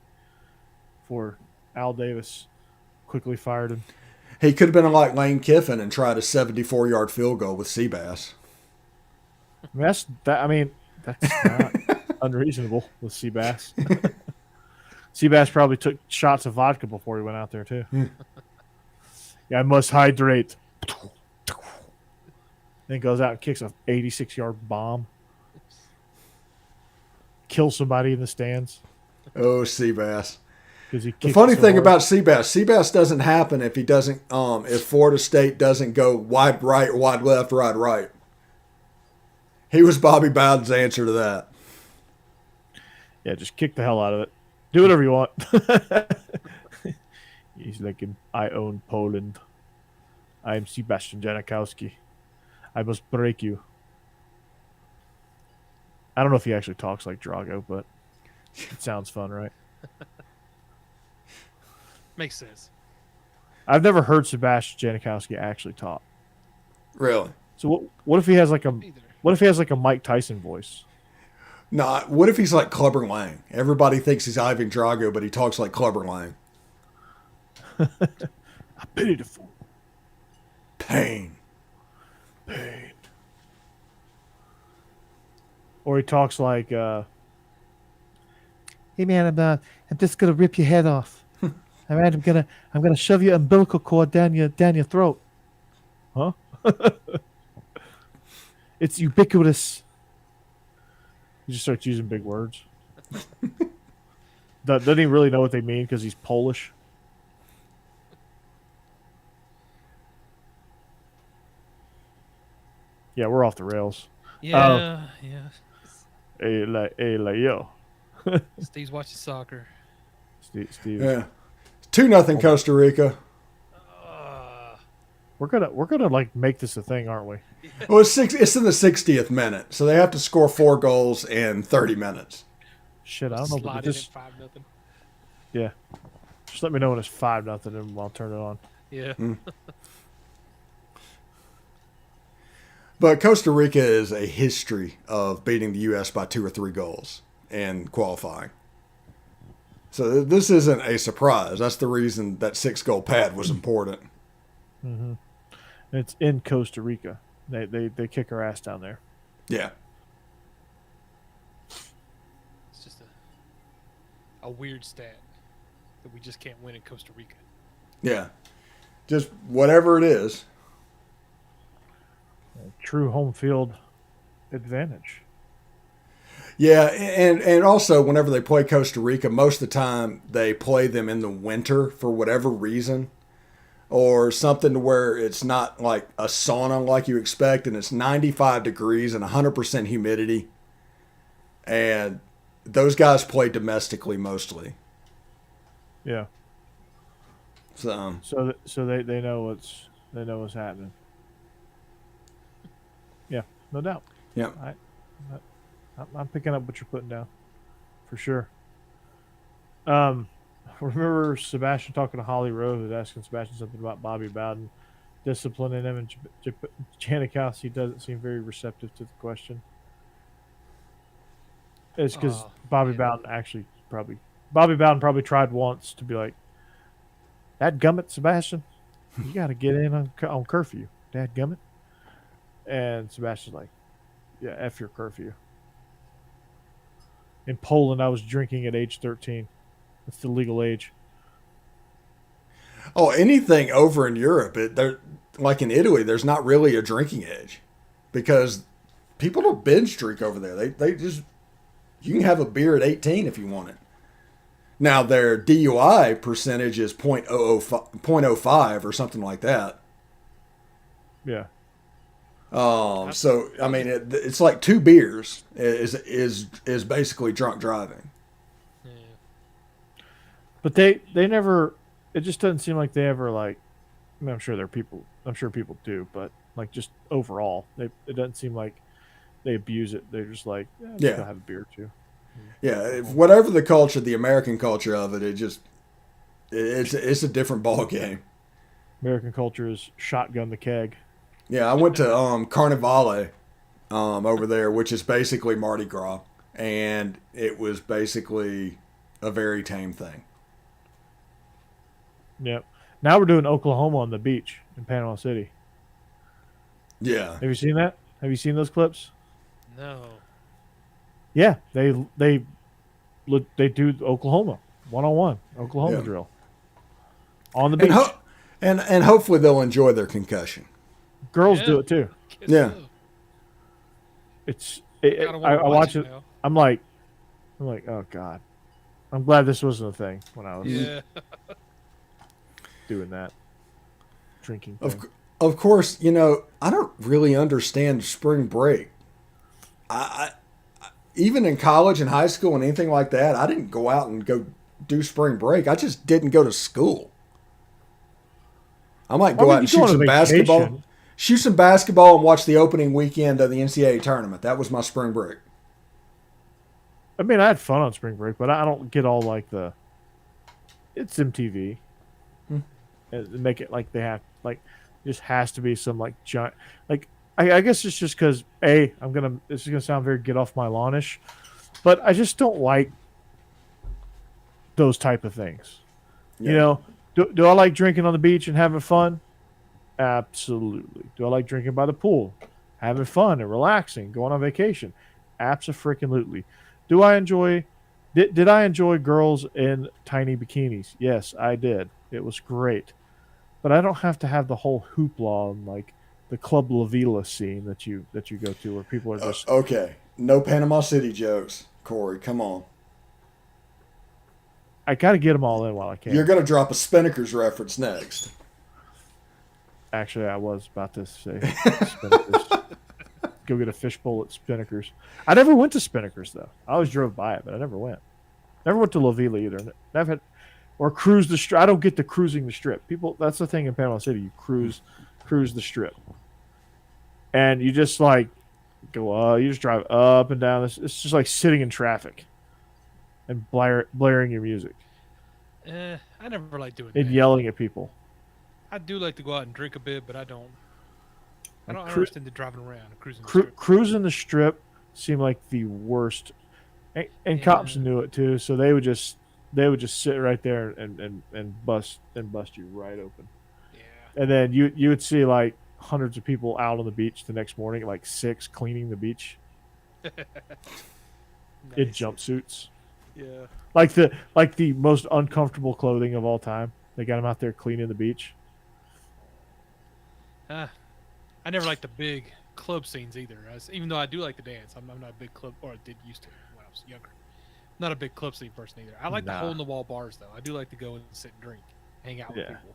Speaker 1: before Al Davis quickly fired him.
Speaker 2: He could have been like Lane Kiffin and tried a 74-yard field goal with Seabass.
Speaker 1: I mean, that's not unreasonable with Seabass. Seabass probably took shots of vodka before he went out there too. Yeah, I must hydrate. Then goes out and kicks a 86-yard bomb. Kills somebody in the stands.
Speaker 2: Oh, Seabass.
Speaker 1: He
Speaker 2: The funny thing about Seabass doesn't happen if he doesn't if Florida State doesn't go wide right, wide left, wide right. He was Bobby Bowden's answer to that.
Speaker 1: Yeah, just kick the hell out of it. Do whatever you want. He's like, I own Poland. I am Sebastian Janikowski. I must break you. I don't know if he actually talks like Drago, but it sounds fun, right?
Speaker 3: Makes sense.
Speaker 1: I've never heard Sebastian Janikowski actually talk.
Speaker 2: Really?
Speaker 1: So what if he has like a
Speaker 3: Either.
Speaker 1: Mike Tyson voice?
Speaker 2: No, what if he's like Clubber Lang? Everybody thinks he's Ivan Drago, but he talks like Clubber Lang.
Speaker 1: I pity the fool.
Speaker 2: Pain.
Speaker 1: Or he talks like, "Hey man, I'm just gonna rip your head off. All right, I'm gonna shove your umbilical cord down your throat." Huh? It's ubiquitous. He just starts using big words. Doesn't he really know what they mean because he's Polish? Yeah, we're off the rails.
Speaker 3: Yeah.
Speaker 1: Hey, yo.
Speaker 3: Steve's watching soccer.
Speaker 1: Steve.
Speaker 2: Yeah. 2-0 Costa Rica.
Speaker 1: We're gonna like make this a thing, aren't we?
Speaker 2: Well, it's in the 60th minute, so they have to score 4 goals in 30 minutes.
Speaker 1: Shit, I don't know.
Speaker 3: Slide
Speaker 1: But
Speaker 3: in
Speaker 1: this,
Speaker 3: at 5-0.
Speaker 1: yeah. Just let me know when it's 5-0, and I'll turn it on.
Speaker 3: Yeah.
Speaker 2: But Costa Rica is a history of beating the U.S. by 2 or 3 goals in qualifying. So this isn't a surprise. That's the reason that 6-goal pad was important.
Speaker 1: Mm-hmm. It's in Costa Rica. They kick our ass down there.
Speaker 2: Yeah.
Speaker 3: It's just a weird stat that we just can't win in Costa Rica.
Speaker 2: Yeah. Just whatever it is.
Speaker 1: True home field advantage.
Speaker 2: Yeah, and also whenever they play Costa Rica, most of the time they play them in the winter for whatever reason. Or something to where it's not like a sauna like you expect, and it's 95 degrees and 100% humidity. And those guys play domestically mostly.
Speaker 1: Yeah.
Speaker 2: So
Speaker 1: they know what's happening. Yeah, no doubt.
Speaker 2: yeah.
Speaker 1: I'm picking up what you're putting down, for sure. Remember Sebastian talking to Holly Rowe, who's asking Sebastian something about Bobby Bowden disciplining him, and Janikowski doesn't seem very receptive to the question. It's because Bobby Bowden probably tried once to be like, "Dad gummit, Sebastian, you got to get in on curfew, Dad gummit," and Sebastian's like, "Yeah, F your curfew." In Poland, I was drinking at age 13. It's the legal age.
Speaker 2: Oh, anything over in Europe, like in Italy, there's not really a drinking age because people don't binge drink over there. They just, you can have a beer at 18 if you want it. Now their DUI percentage is 0.05 or something like that.
Speaker 1: Yeah.
Speaker 2: So I mean, it's like 2 beers is basically drunk driving.
Speaker 1: But they never. It just doesn't seem like they ever like. I mean, I'm sure people do, but like just overall, it doesn't seem like they abuse it. They're just like, yeah, have a beer or two.
Speaker 2: Yeah, whatever the culture, the American culture of it, it's a different ball game.
Speaker 1: American culture is shotgun the keg.
Speaker 2: Yeah, I went to Carnivale over there, which is basically Mardi Gras, and it was basically a very tame thing.
Speaker 1: Yep. Now we're doing Oklahoma on the beach in Panama City.
Speaker 2: Yeah.
Speaker 1: Have you seen that? Have you seen those clips?
Speaker 3: No.
Speaker 1: Yeah, they do Oklahoma 1-on-1 Oklahoma drill on the beach,
Speaker 2: and hopefully they'll enjoy their concussion.
Speaker 1: Girls do it too.
Speaker 2: Yeah.
Speaker 1: I watch it. I'm like, oh God. I'm glad this wasn't a thing when I was doing that. Drinking thing.
Speaker 2: Of course, I don't really understand spring break. I even in college and high school and anything like that, I didn't go out and go do spring break. I just didn't go to school. I might go out and shoot some basketball. Shoot some basketball and watch the opening weekend of the NCAA tournament. That was my spring break.
Speaker 1: I mean, I had fun on spring break, but I don't get all like it's MTV. And make it like they have, like, just has to be some like giant, like, I guess it's just because this is gonna sound very get off my lawn-ish, but I just don't like those type of things. Yeah. Do I like drinking on the beach and having fun? Absolutely. Do I like drinking by the pool, having fun and relaxing, going on vacation? Abso-freaking-lutely. Do I enjoy? Did I enjoy girls in tiny bikinis? Yes, I did. It was great, but I don't have to have the whole hoopla and like the Club La Vila scene that you go to where people are just
Speaker 2: okay. No Panama City jokes, Corey. Come on.
Speaker 1: I got to get them all in while I can.
Speaker 2: You're gonna drop a Spinnakers reference next.
Speaker 1: Actually, I was about to say Spinnakers. Go get a fishbowl at Spinnakers. I never went to Spinnakers though. I always drove by it, but I never went. Never went to La Vila either. or cruise the strip. I don't get the cruising the strip. People, that's the thing in Panama City. You cruise the strip, and you just like go. You just drive up and down. It's just like sitting in traffic, and blaring your music.
Speaker 3: I never like doing
Speaker 1: and
Speaker 3: that.
Speaker 1: yelling at people.
Speaker 3: I do like to go out and drink a bit, but I don't understand the driving around and cruising the strip.
Speaker 1: Cruising the strip seemed like the worst, and cops knew it too. So they would just sit right there and bust you right open.
Speaker 3: Yeah.
Speaker 1: And then you would see like hundreds of people out on the beach the next morning, like 6 cleaning the beach in jumpsuits.
Speaker 3: Yeah.
Speaker 1: Like the most uncomfortable clothing of all time. They got them out there cleaning the beach.
Speaker 3: I never liked the big club scenes either. Even though I do like to dance, I'm not a big club, or I did used to when I was younger. Not a big club scene person either. I like the hole in the wall bars though. I do like to go and sit and drink, hang out with people.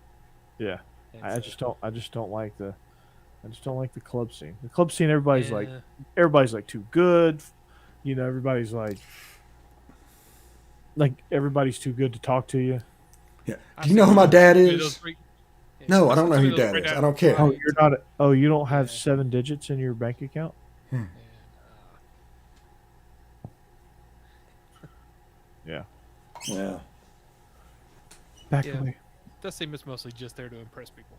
Speaker 1: Yeah. I just don't like the club scene. The club scene, everybody's like too good. You know, everybody's like everybody's too good to talk to you.
Speaker 2: Yeah. Do you know who my dad is? No, I don't know who your dad is. I don't care.
Speaker 1: Oh, you're not. You don't have 7 digits in your bank account? Yeah.
Speaker 2: Yeah.
Speaker 1: Back away.
Speaker 3: That scene is mostly just there to impress people.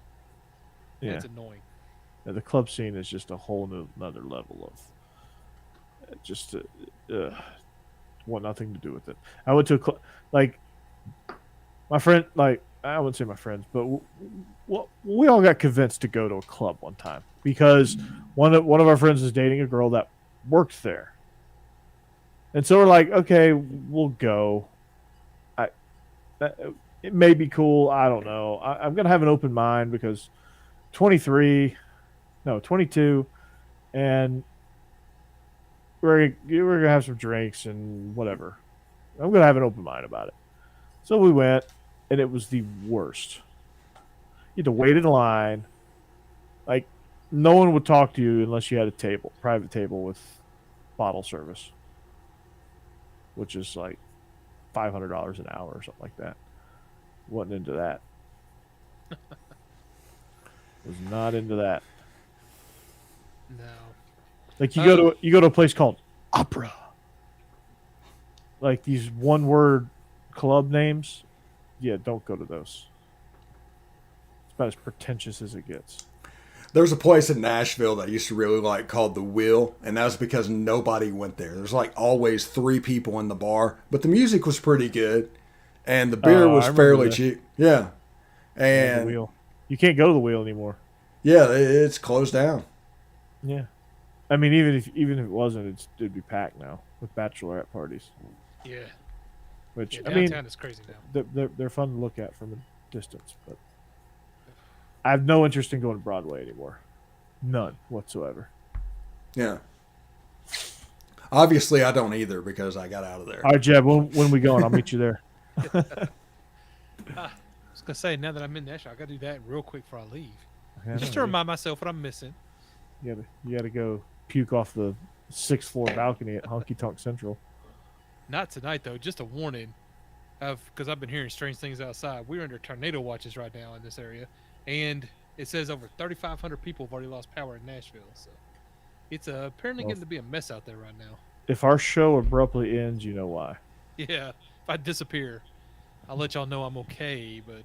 Speaker 1: Yeah.
Speaker 3: It's annoying.
Speaker 1: Yeah, the club scene is just a whole another level of just want nothing to do with it. I went to a club, like my friend, like I wouldn't say my friends, but we all got convinced to go to a club one time because one of our friends is dating a girl that worked there, and so we're like, okay, we'll go. It may be cool. I don't know. I'm gonna have an open mind because 22, and we're gonna have some drinks and whatever. I'm gonna have an open mind about it. So we went, and it was the worst. You had to wait in line. Like, no one would talk to you unless you had a private table with bottle service, which is like $500 an hour or something like that. Wasn't into that. Was not into that.
Speaker 3: No.
Speaker 1: Like you go to a place called Opera. Like these one-word club names. Yeah, don't go to those. It's about as pretentious as it gets.
Speaker 2: There was a place in Nashville that I used to really like called The Wheel, and that was because nobody went there. There's like always 3 people in the bar, but the music was pretty good, and the beer was fairly cheap. Yeah. And
Speaker 1: the Wheel. You can't go to the Wheel anymore.
Speaker 2: Yeah, it's closed down.
Speaker 1: Yeah. I mean, even if it wasn't, it'd be packed now with bachelorette parties.
Speaker 3: Yeah.
Speaker 1: Which
Speaker 3: downtown is crazy now.
Speaker 1: They're fun to look at from a distance, but I have no interest in going to Broadway anymore. None whatsoever.
Speaker 2: Yeah. Obviously, I don't either because I got out of there.
Speaker 1: All right, Jeb, when we going? I'll meet you there.
Speaker 3: I was gonna say, now that I'm in Nashville, I gotta do that real quick before I leave, just to
Speaker 1: Yeah.
Speaker 3: remind myself what I'm missing.
Speaker 1: You gotta go puke off the 6th floor balcony at Honky Tonk Central.
Speaker 3: Not tonight though. Just a warning, because I've been hearing strange things outside. We're under tornado watches right now in this area, and it says over 3,500 people have already lost power in Nashville. So it's apparently getting to be a mess out there right now.
Speaker 1: If our show abruptly ends, you know why.
Speaker 3: Yeah, if I disappear, I'll let y'all know I'm okay. But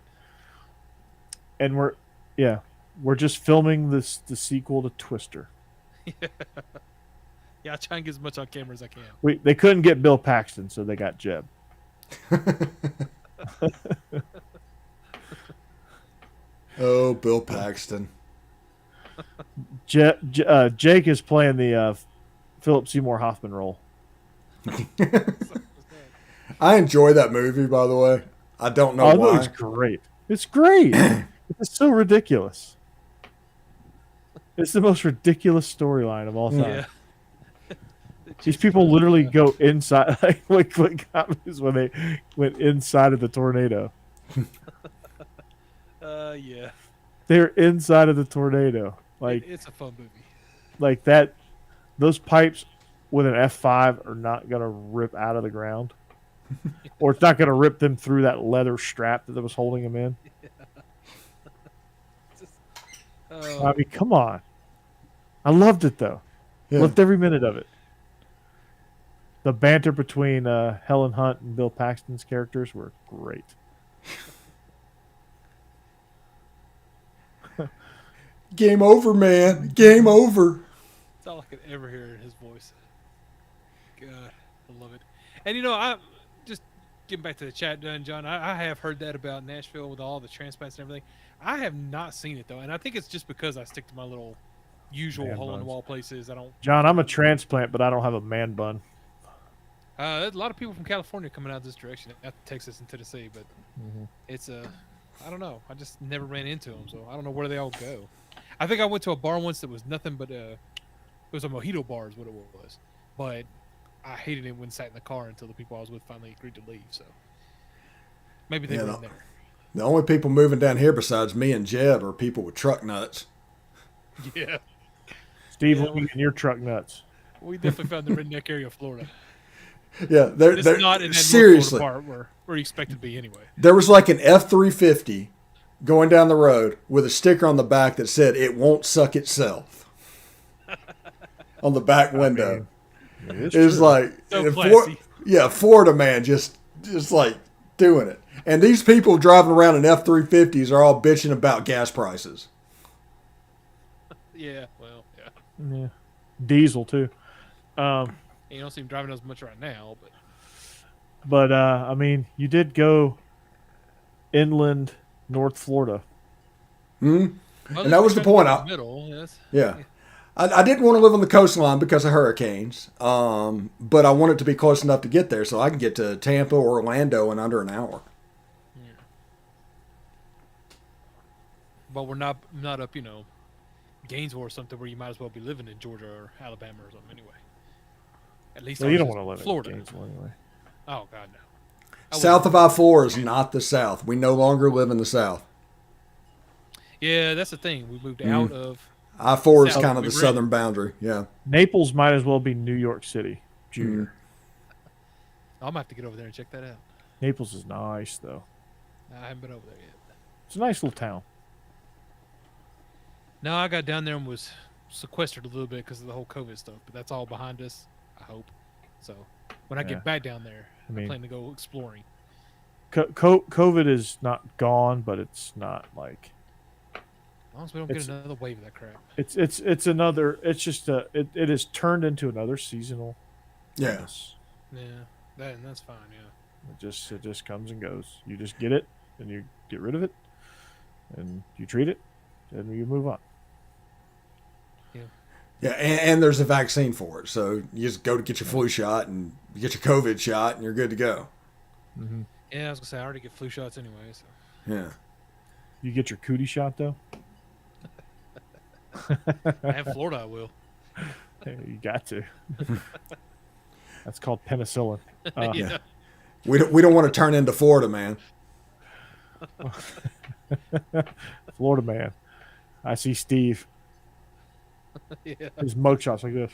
Speaker 1: And we're just filming the sequel to Twister.
Speaker 3: yeah, I try and get as much on camera as I can.
Speaker 1: They couldn't get Bill Paxton, so they got Jeb.
Speaker 2: Oh, Bill Paxton.
Speaker 1: Jake is playing the Philip Seymour Hoffman role.
Speaker 2: I enjoy that movie, by the way. I don't know why.
Speaker 1: It's great. It's great. It's so ridiculous. It's the most ridiculous storyline of all time.
Speaker 3: Yeah.
Speaker 1: These people literally go inside, like comics when they went inside of the tornado.
Speaker 3: Yeah.
Speaker 1: They're inside of the tornado. Like
Speaker 3: it's a fun movie.
Speaker 1: Like that, those pipes with an F5 are not gonna rip out of the ground. or it's not going to rip them through that leather strap that was holding them in. I mean, come on. I loved it, though.
Speaker 2: Yeah.
Speaker 1: Loved every minute of it. The banter between Helen Hunt and Bill Paxton's characters were great.
Speaker 2: Game over, man. Game over.
Speaker 3: That's all I could ever hear in his voice. God, I love it. And, you know, I just getting back to the chat done, John, I have heard that about Nashville with all the transplants and everything. I have not seen it, though. And I think it's just because I stick to my little usual hole-in-the-wall places.
Speaker 1: John, I'm a transplant, but I don't have a man bun.
Speaker 3: There's a lot of people from California coming out this direction, out to Texas and Tennessee, but it's I don't know. I just never ran into them, so I don't know where they all go. I think I went to a bar once that was nothing but it was a mojito bar is what it was, but I hated it when sat in the car until the people I was with finally agreed to leave. So maybe they were in there.
Speaker 2: The only people moving down here besides me and Jeb are people with truck nuts.
Speaker 3: Yeah,
Speaker 1: Steve, look at your truck nuts.
Speaker 3: We definitely found the redneck area of Florida.
Speaker 2: Yeah, they're
Speaker 3: not in that
Speaker 2: seriously
Speaker 3: North Florida part where you expect it to be anyway.
Speaker 2: There was like an F-350 going down the road with a sticker on the back that said "It won't suck itself" on the back window. It was like,
Speaker 3: so classy.
Speaker 2: Florida man, just like doing it. And these people driving around in F-350s are all bitching about gas prices.
Speaker 3: Yeah, well, yeah.
Speaker 1: Yeah, diesel too.
Speaker 3: You don't seem driving as much right now,
Speaker 1: but I mean, you did go inland, North Florida.
Speaker 2: Well, and that was the point.
Speaker 3: Middle, yes.
Speaker 2: Yeah. I didn't want to live on the coastline because of hurricanes, but I wanted to be close enough to get there so I can get to Tampa or Orlando in under an hour.
Speaker 3: Yeah. But we're not up, Gainesville or something where you might as well be living in Georgia or Alabama or something anyway. At least
Speaker 1: you don't want to live
Speaker 3: Florida.
Speaker 1: in Gainesville anyway.
Speaker 3: Oh, God, no.
Speaker 2: South of I-4 is not the South. We no longer live in the South.
Speaker 3: Yeah, that's the thing. We moved out of...
Speaker 2: I-4 is kind of the southern boundary, yeah.
Speaker 1: Naples might as well be New York City, Junior.
Speaker 3: I'm going to have to get over there and check that out.
Speaker 1: Naples is nice, though.
Speaker 3: I haven't been over there yet.
Speaker 1: It's a nice little town.
Speaker 3: No, I got down there and was sequestered a little bit because of the whole COVID stuff, but that's all behind us, I hope. So when I get back down there, I plan to go exploring.
Speaker 1: COVID is not gone, but it's not like...
Speaker 3: As long as we don't get another wave of that crap.
Speaker 1: It's another... It's just it has turned into another seasonal...
Speaker 2: Yes.
Speaker 3: Yeah, that's fine, yeah.
Speaker 1: It just comes and goes. You just get it, and you get rid of it, and you treat it, and you move on.
Speaker 2: Yeah, and there's a vaccine for it. So you just go to get your flu shot and you get your COVID shot and you're good to go.
Speaker 1: Mm-hmm.
Speaker 3: Yeah, I was going to say, I already get flu shots anyway. So.
Speaker 2: Yeah.
Speaker 1: You get your cootie shot, though?
Speaker 3: In Florida, I will.
Speaker 1: You got to. That's called penicillin.
Speaker 2: Yeah. We don't want to turn into Florida man.
Speaker 1: Florida man. I see Steve.
Speaker 3: Yeah.
Speaker 1: His mugshot's like this.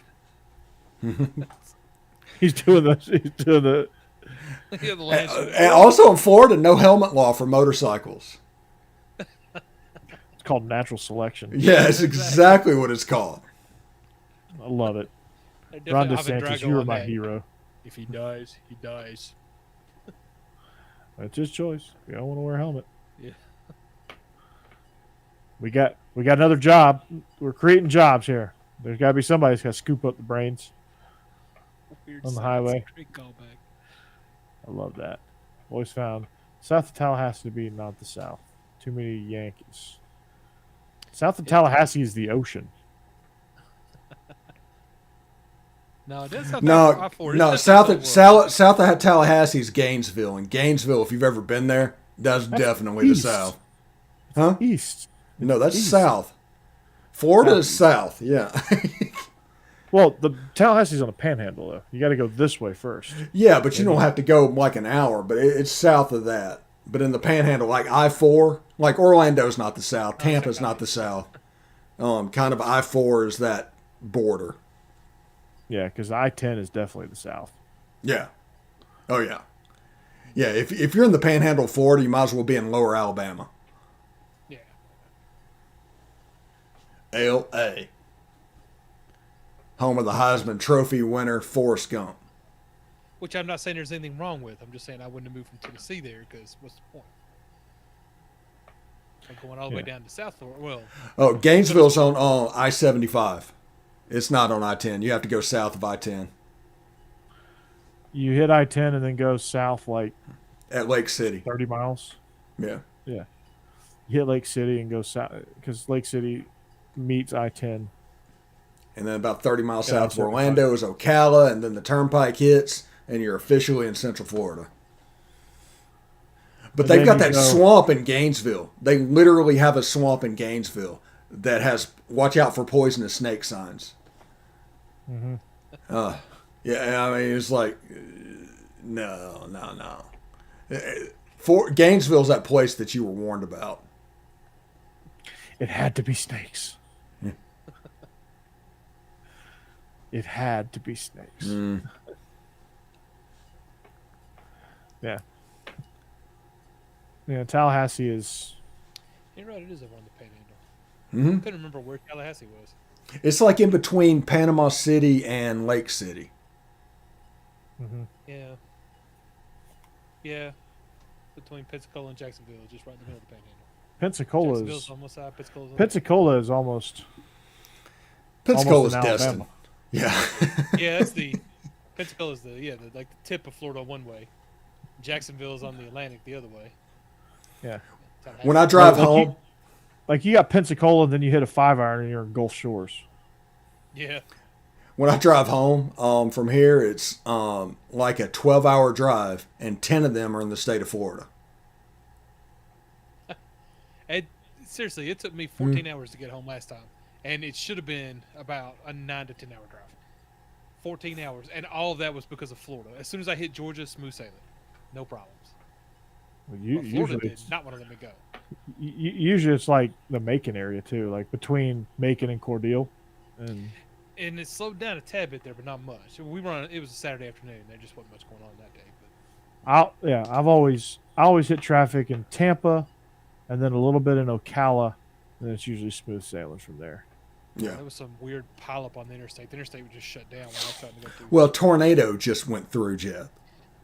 Speaker 1: He's doing the.
Speaker 2: And also in Florida, no helmet law for motorcycles.
Speaker 1: It's called natural selection.
Speaker 2: Yeah, it's exactly what it's called.
Speaker 1: I love it. Ron DeSantis, you are my hero.
Speaker 3: If he dies, he dies.
Speaker 1: That's his choice. You don't want to wear a helmet.
Speaker 3: Yeah.
Speaker 1: We got another job. We're creating jobs here. There's got to be somebody who's got to scoop up the brains on the highway.
Speaker 3: Great callback.
Speaker 1: I love that. Always found south of Tallahassee to be not the South. Too many Yankees. South of Tallahassee is the ocean.
Speaker 3: No, that's
Speaker 2: no. South of Tallahassee is Gainesville, and Gainesville, if you've ever been there, that's definitely
Speaker 1: east.
Speaker 2: The South. Huh?
Speaker 1: East.
Speaker 2: No, that's east. South. Florida is south. Yeah.
Speaker 1: Well, the Tallahassee's on the Panhandle, though. You got to go this way first.
Speaker 2: Yeah, but you don't have to go like an hour. But it's south of that. But in the Panhandle, like I-4, like Orlando's not the South. Tampa's not the South. Kind of I-4 is that border.
Speaker 1: Yeah, because I-10 is definitely the South.
Speaker 2: Yeah. Oh, yeah. Yeah, if you're in the Panhandle of Florida, you might as well be in Lower Alabama.
Speaker 3: Yeah.
Speaker 2: L.A. Home of the Heisman Trophy winner Forrest Gump.
Speaker 3: Which I'm not saying there's anything wrong with. I'm just saying I wouldn't have moved from Tennessee there because what's the point? Like going all the way down to South Florida. Well,
Speaker 2: oh, Gainesville's on I-75. It's not on I-10. You have to go south of I-10.
Speaker 1: You hit I-10 and then go south like
Speaker 2: At Lake City.
Speaker 1: 30 miles.
Speaker 2: Yeah.
Speaker 1: Yeah. You hit Lake City and go south because Lake City meets I-10.
Speaker 2: And then about 30 miles
Speaker 1: Yeah,
Speaker 2: south of Orlando is Ocala, and then the turnpike hits, and you're officially in Central Florida. But
Speaker 1: And
Speaker 2: they've
Speaker 1: then
Speaker 2: got
Speaker 1: you
Speaker 2: that
Speaker 1: go-
Speaker 2: swamp in Gainesville. They literally have a swamp in Gainesville that has watch out for poisonous snake signs.
Speaker 1: Mm-hmm.
Speaker 2: Yeah, I mean, it's like, no. Gainesville's that place that you were warned about.
Speaker 1: It had to be snakes.
Speaker 2: Yeah.
Speaker 1: It had to be snakes.
Speaker 2: Mm.
Speaker 1: Yeah. Yeah, Tallahassee is.
Speaker 3: you're right. It is over on the Panhandle.
Speaker 2: Mm-hmm.
Speaker 3: I couldn't remember where Tallahassee was.
Speaker 2: It's like in between Panama City and Lake City.
Speaker 1: Mm-hmm.
Speaker 3: Yeah. Yeah. Between Pensacola and Jacksonville, just right in the middle of the Panhandle.
Speaker 1: Pensacola
Speaker 3: Jacksonville's
Speaker 1: is.
Speaker 3: on one side. Pensacola's on
Speaker 1: Pensacola is almost.
Speaker 2: Pensacola's
Speaker 1: almost in
Speaker 2: destined.
Speaker 1: Alabama.
Speaker 2: Yeah.
Speaker 3: yeah, that's the Pensacola's the like the tip of Florida one way. Jacksonville's on the Atlantic the other way.
Speaker 1: Yeah.
Speaker 2: When I drive
Speaker 1: Like
Speaker 2: home,
Speaker 1: Like you got Pensacola, and then you hit a 5-iron, and you're in Gulf Shores.
Speaker 3: Yeah.
Speaker 2: when I drive home from here, it's like a 12-hour drive, and 10 of them are in the state of Florida.
Speaker 3: Seriously, it took me 14 hours to get home last time, and it should have been about a 9 to 10 hour drive. 14 hours, and all of that was because of Florida. As soon as I hit Georgia, smooth sailing, no problems.
Speaker 1: Well,
Speaker 3: But Florida
Speaker 1: usually,
Speaker 3: did
Speaker 1: it's,
Speaker 3: not want to let me go.
Speaker 1: usually it's like the Macon area too, like between Macon and Cordele, and
Speaker 3: And it slowed down a tad bit there, but not much. We were on. It was a Saturday afternoon. There just wasn't much going on that day. But
Speaker 1: I always hit traffic in Tampa, and then a little bit in Ocala, and it's usually smooth sailing from there.
Speaker 2: Yeah.
Speaker 3: there was some weird pileup on the interstate. The interstate was just shut down when I was trying to go through.
Speaker 2: Well, tornado just went through, Jeb.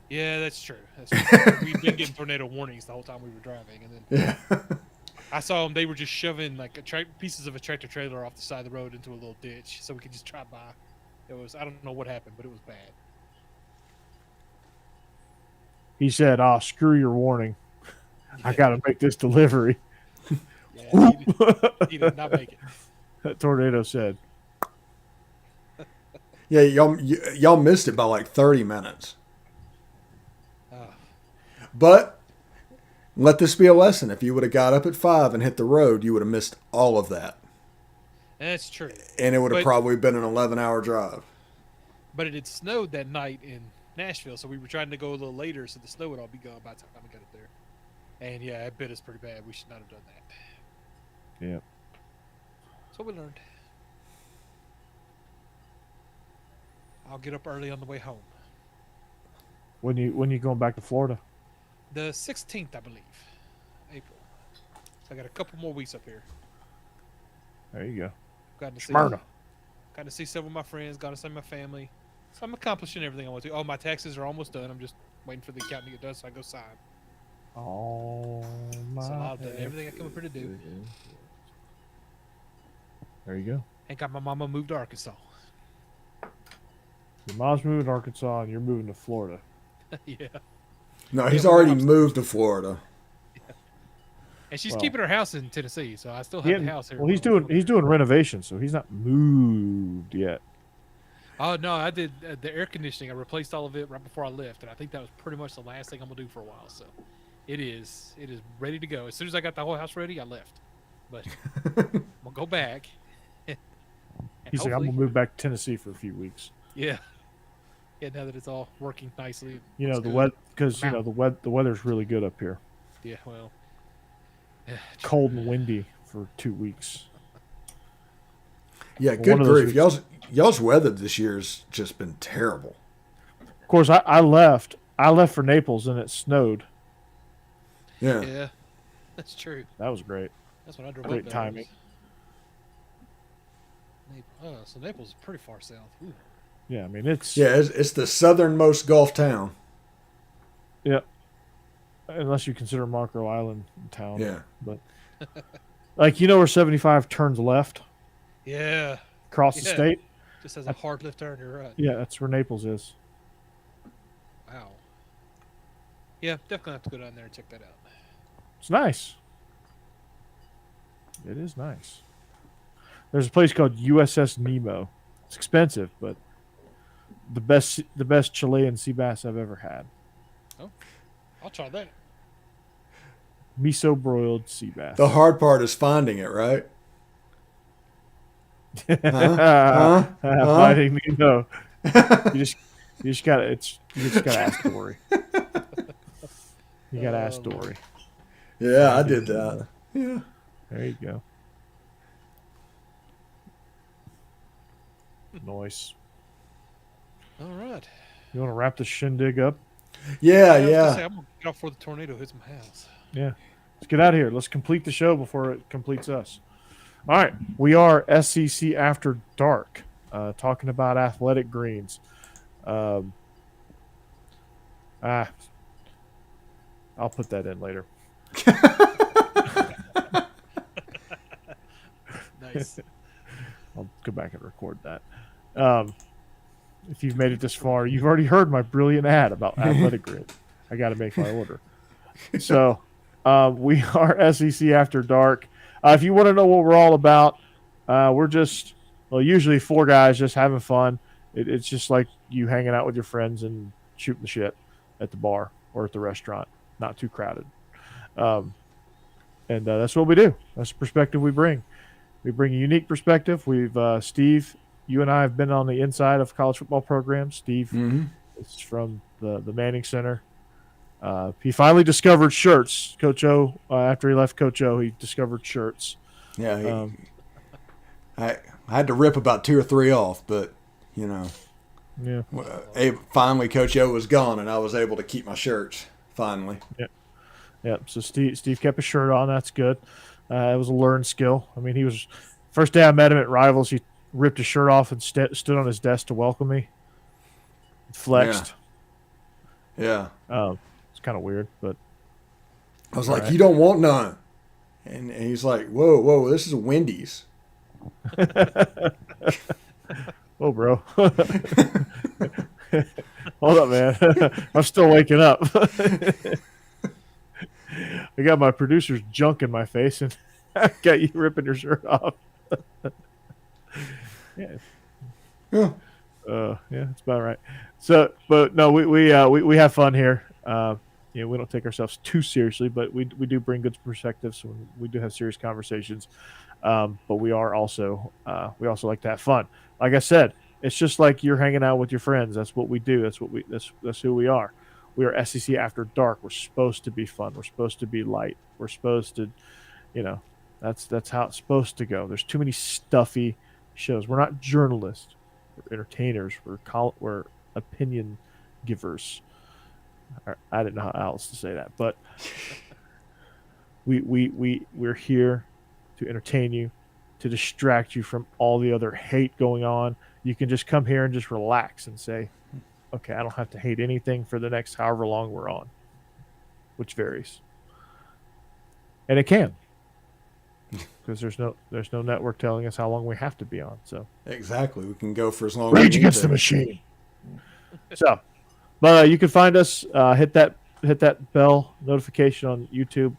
Speaker 3: Yeah, that's true. That's true. We've been getting tornado warnings the whole time we were driving, and then
Speaker 2: Yeah.
Speaker 3: I saw them. They were just shoving like pieces of a tractor trailer off the side of the road into a little ditch, so we could just drive by. It was I don't know what happened, but it was bad.
Speaker 1: He said, "Oh, screw your warning. I got to make this delivery."
Speaker 3: Yeah, he did not make it.
Speaker 1: That tornado said,
Speaker 2: Yeah, y'all missed it by like 30 minutes. But let this be a lesson. If you would have got up at 5 and hit the road, you would have missed all of that.
Speaker 3: That's true.
Speaker 2: And it would have
Speaker 3: But-
Speaker 2: probably been an 11-hour drive.
Speaker 3: But it had snowed that night in Nashville, so we were trying to go a little later, so the snow would all be gone by the time we got up there. And yeah, it bit us pretty bad. We should not have done that.
Speaker 1: "Yeah,
Speaker 3: So we learned. I'll get up early on the way home.
Speaker 1: when you going back to Florida?"
Speaker 3: The 16th, I believe, April. So I got a couple more weeks up here.
Speaker 1: There you go.
Speaker 3: Got to see,
Speaker 1: Smyrna.
Speaker 3: got to see some of my friends. Got to see my family. So I'm accomplishing everything I want to. Oh, my taxes are almost done. I'm just waiting for the accountant to get done so I go sign.
Speaker 1: Oh my!
Speaker 3: So I've done everything I come up here to do.
Speaker 1: There you go.
Speaker 3: And got my mama moved to Arkansas.
Speaker 1: Your mom's moving to Arkansas, and you're moving to Florida.
Speaker 3: Yeah.
Speaker 2: No, he's
Speaker 3: Yeah,
Speaker 2: already
Speaker 3: I'm-
Speaker 2: moved to Florida.
Speaker 3: And she's
Speaker 1: Well-
Speaker 3: keeping her house in Tennessee, so I still
Speaker 1: He
Speaker 3: have the
Speaker 1: hadn't-
Speaker 3: house here.
Speaker 1: well, he's doing renovations, so he's not moved yet.
Speaker 3: Oh no, I did the air conditioning. I replaced all of it right before I left, and I think that was pretty much the last thing I'm gonna do for a while. So, it is ready to go. As soon as I got the whole house ready, I left. But I'm gonna go back. And
Speaker 1: He's like, "I'm
Speaker 3: hopefully-
Speaker 1: gonna move back to Tennessee for a few weeks."
Speaker 3: Yeah. Yeah. Now that it's all working nicely.
Speaker 1: You know
Speaker 3: it's
Speaker 1: the
Speaker 3: good.
Speaker 1: weather because
Speaker 3: Wow.
Speaker 1: the weather's really good up here.
Speaker 3: Yeah. Well. Yeah,
Speaker 1: Cold and windy for 2 weeks.
Speaker 2: Yeah,
Speaker 1: One
Speaker 2: good
Speaker 1: of those
Speaker 2: grief. Y'all's weather this year has just been terrible.
Speaker 1: Of course, I left I left for Naples and it snowed.
Speaker 2: Yeah.
Speaker 3: Yeah, that's true.
Speaker 1: That was great.
Speaker 3: That's when I drove
Speaker 1: Great
Speaker 3: up there.
Speaker 1: timing.
Speaker 3: So Naples is pretty far south. Ooh.
Speaker 1: Yeah, I mean it's
Speaker 2: it's the southernmost Gulf town.
Speaker 1: yeah. Unless you consider Marco Island a town.
Speaker 2: Yeah.
Speaker 1: But like where 75 turns left
Speaker 3: Yeah,
Speaker 1: across the state?
Speaker 3: just has a hard left turn. You're right.
Speaker 1: Yeah, that's where Naples is.
Speaker 3: Wow. Yeah, definitely have to go down there and check that out.
Speaker 1: It's nice. It is nice. There's a place called USS Nemo. It's expensive, but the best Chilean sea bass I've ever had.
Speaker 3: Oh, I'll try that.
Speaker 1: Miso broiled sea bass.
Speaker 2: The hard part is finding it, right?
Speaker 1: Finding Nemo. You just gotta ask Dory. You gotta ask Dory.
Speaker 2: Yeah, I did that. Yeah.
Speaker 1: There you go. Nice.
Speaker 3: All right.
Speaker 1: You want to wrap this shindig up?
Speaker 2: Yeah,
Speaker 3: I was gonna
Speaker 2: yeah.
Speaker 3: say, I'm gonna get off before the tornado hits my house.
Speaker 1: Yeah. Let's get out of here. Let's complete the show before it completes us. All right. We are SEC After Dark, talking about athletic greens. I'll put that in later.
Speaker 3: Nice.
Speaker 1: I'll go back and record that. If you've made it this far, you've already heard my brilliant ad about athletic grid. I got to make my order. So we are SEC After Dark. If you want to know what we're all about, we're just, usually four guys just having fun. It's just like you hanging out with your friends and shooting the shit at the bar or at the restaurant. Not too crowded. And that's what we do. That's the perspective we bring. We bring a unique perspective. Steve, you and I have been on the inside of college football programs. Steve is from the Manning Center. He finally discovered shirts. Coach O, after he left Coach O, he discovered shirts.
Speaker 2: Yeah, I had to rip about 2 or 3 off, but
Speaker 1: Yeah.
Speaker 2: Finally Coach O was gone, and I was able to keep my shirts. Finally.
Speaker 1: Yeah. So Steve kept his shirt on. That's good. It was a learned skill. I mean, first day I met him at Rivals, he ripped his shirt off and stood on his desk to welcome me. Flexed.
Speaker 2: Yeah.
Speaker 1: It's kind of weird, but
Speaker 2: I was like, "You don't want none," and he's like, "Whoa, this is a Wendy's."
Speaker 1: Oh, bro. Hold up, man. I'm still waking up. I got my producer's junk in my face, and I got you ripping your shirt off. Yeah.
Speaker 2: Yeah.
Speaker 1: That's about right. So, but no, we have fun here. We don't take ourselves too seriously, but we do bring good perspectives. So we do have serious conversations. But we also like to have fun. Like I said, it's just like you're hanging out with your friends. That's what we do. That's who we are. We are SEC After Dark. We're supposed to be fun. We're supposed to be light. We're supposed to, that's how it's supposed to go. There's too many stuffy shows. We're not journalists. We're entertainers. We're opinion givers. I didn't know how else to say that, but we're here to entertain you, to distract you from all the other hate going on. You can just come here and just relax and say, okay, I don't have to hate anything for the next however long we're on, which varies. And it can, because there's no network telling us how long we have to be on. So
Speaker 2: exactly, we can go for as long as
Speaker 1: Rage Against the Machine. So, but you can find us. Hit that bell notification on YouTube.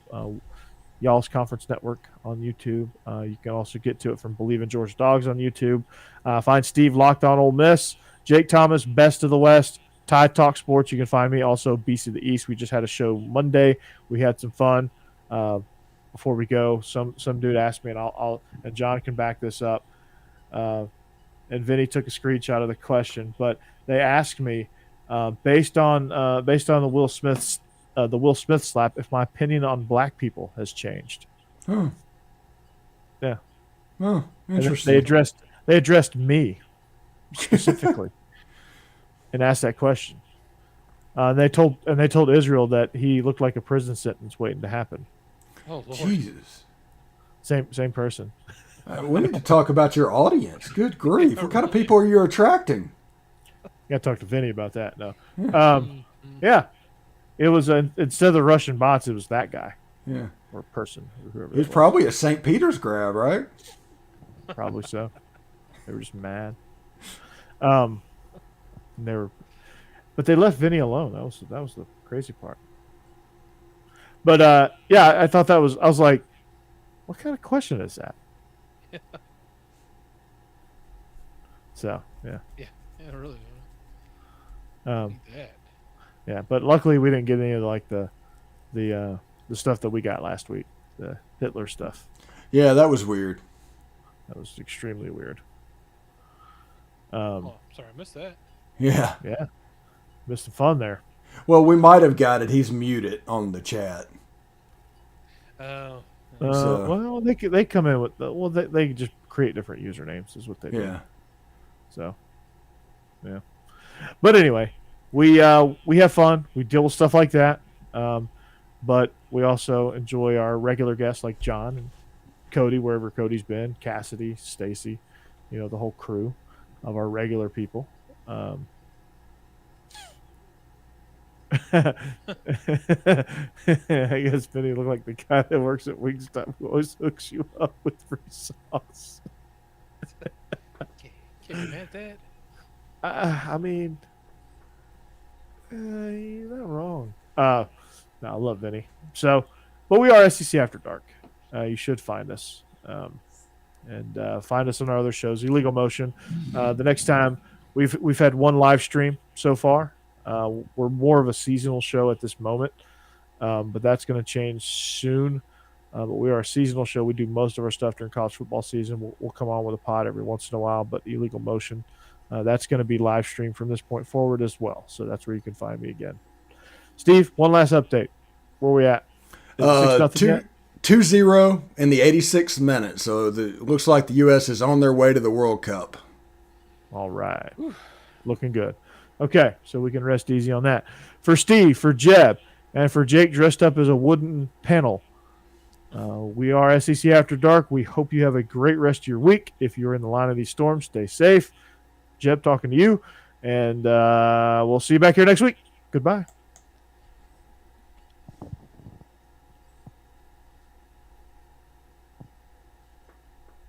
Speaker 1: Y'all's Conference Network on YouTube. You can also get to it from Bleav In Georgia Dawgs on YouTube. Find Steve Locked On Ole Miss. Jake Thomas, Best of the West. Tide Talk Sports. You can find me also Beast of the East. We just had a show Monday. We had some fun. Before we go, some dude asked me, and John can back this up. And Vinny took a screenshot of the question, but they asked me based on the Will Smith slap, if my opinion on black people has changed.
Speaker 2: Oh.
Speaker 1: Yeah.
Speaker 2: Oh, interesting.
Speaker 1: They addressed me specifically and asked that question. And they told Israel that he looked like a prison sentence waiting to happen.
Speaker 3: Oh Lord.
Speaker 2: Jesus.
Speaker 1: Same person.
Speaker 2: We need to talk about your audience. Good grief. What kind of people are you attracting?
Speaker 1: Got to talk to Vinny about that. No. Yeah. It was instead of the Russian bots, it was that guy.
Speaker 2: Yeah.
Speaker 1: Or person. Or whoever
Speaker 2: He's probably a St. Peter's grab, right?
Speaker 1: Probably so. They were just mad. But they left Vinny alone. That was the crazy part. But yeah, I thought I was like, what kind of question is that? So yeah.
Speaker 3: Yeah, really.
Speaker 1: Um,
Speaker 3: That.
Speaker 1: yeah, but luckily we didn't get any of the stuff that we got last week, the Hitler stuff.
Speaker 2: Yeah, that was weird.
Speaker 1: That was extremely weird.
Speaker 3: Oh, sorry, I missed that.
Speaker 2: Yeah.
Speaker 1: Yeah, missed some fun there.
Speaker 2: Well, we might have got it. He's muted on the chat.
Speaker 3: Oh.
Speaker 1: Well, they come in with they just create different usernames is what they do.
Speaker 2: Yeah.
Speaker 1: So, yeah. But anyway, we have fun. We deal with stuff like that. But we also enjoy our regular guests like John and Cody, wherever Cody's been, Cassidy, Stacey, the whole crew of our regular people. I guess Benny looked like the guy that works at Wingstop who always hooks you up with free sauce.
Speaker 3: Can't be mad at that.
Speaker 1: I mean, you're not wrong. No, I love Vinny. So, but we are SEC After Dark. You should find us. And find us on our other shows. Illegal Motion. The next time we've had one live stream so far. We're more of a seasonal show at this moment, but that's going to change soon. But we are a seasonal show. We do most of our stuff during college football season. We'll come on with a pod every once in a while, but Illegal Motion, that's going to be live streamed from this point forward as well. So that's where you can find me again. Steve, one last update. Where we at?
Speaker 2: 2-0 in the 86th minute. So it looks like the U.S. is on their way to the World Cup.
Speaker 1: All right. Looking good. Okay, so we can rest easy on that. For Steve, for Jeb, and for Jake dressed up as a wooden panel, we are SEC After Dark. We hope you have a great rest of your week. If you're in the line of these storms, stay safe. Jeb talking to you, and we'll see you back here next week. Goodbye.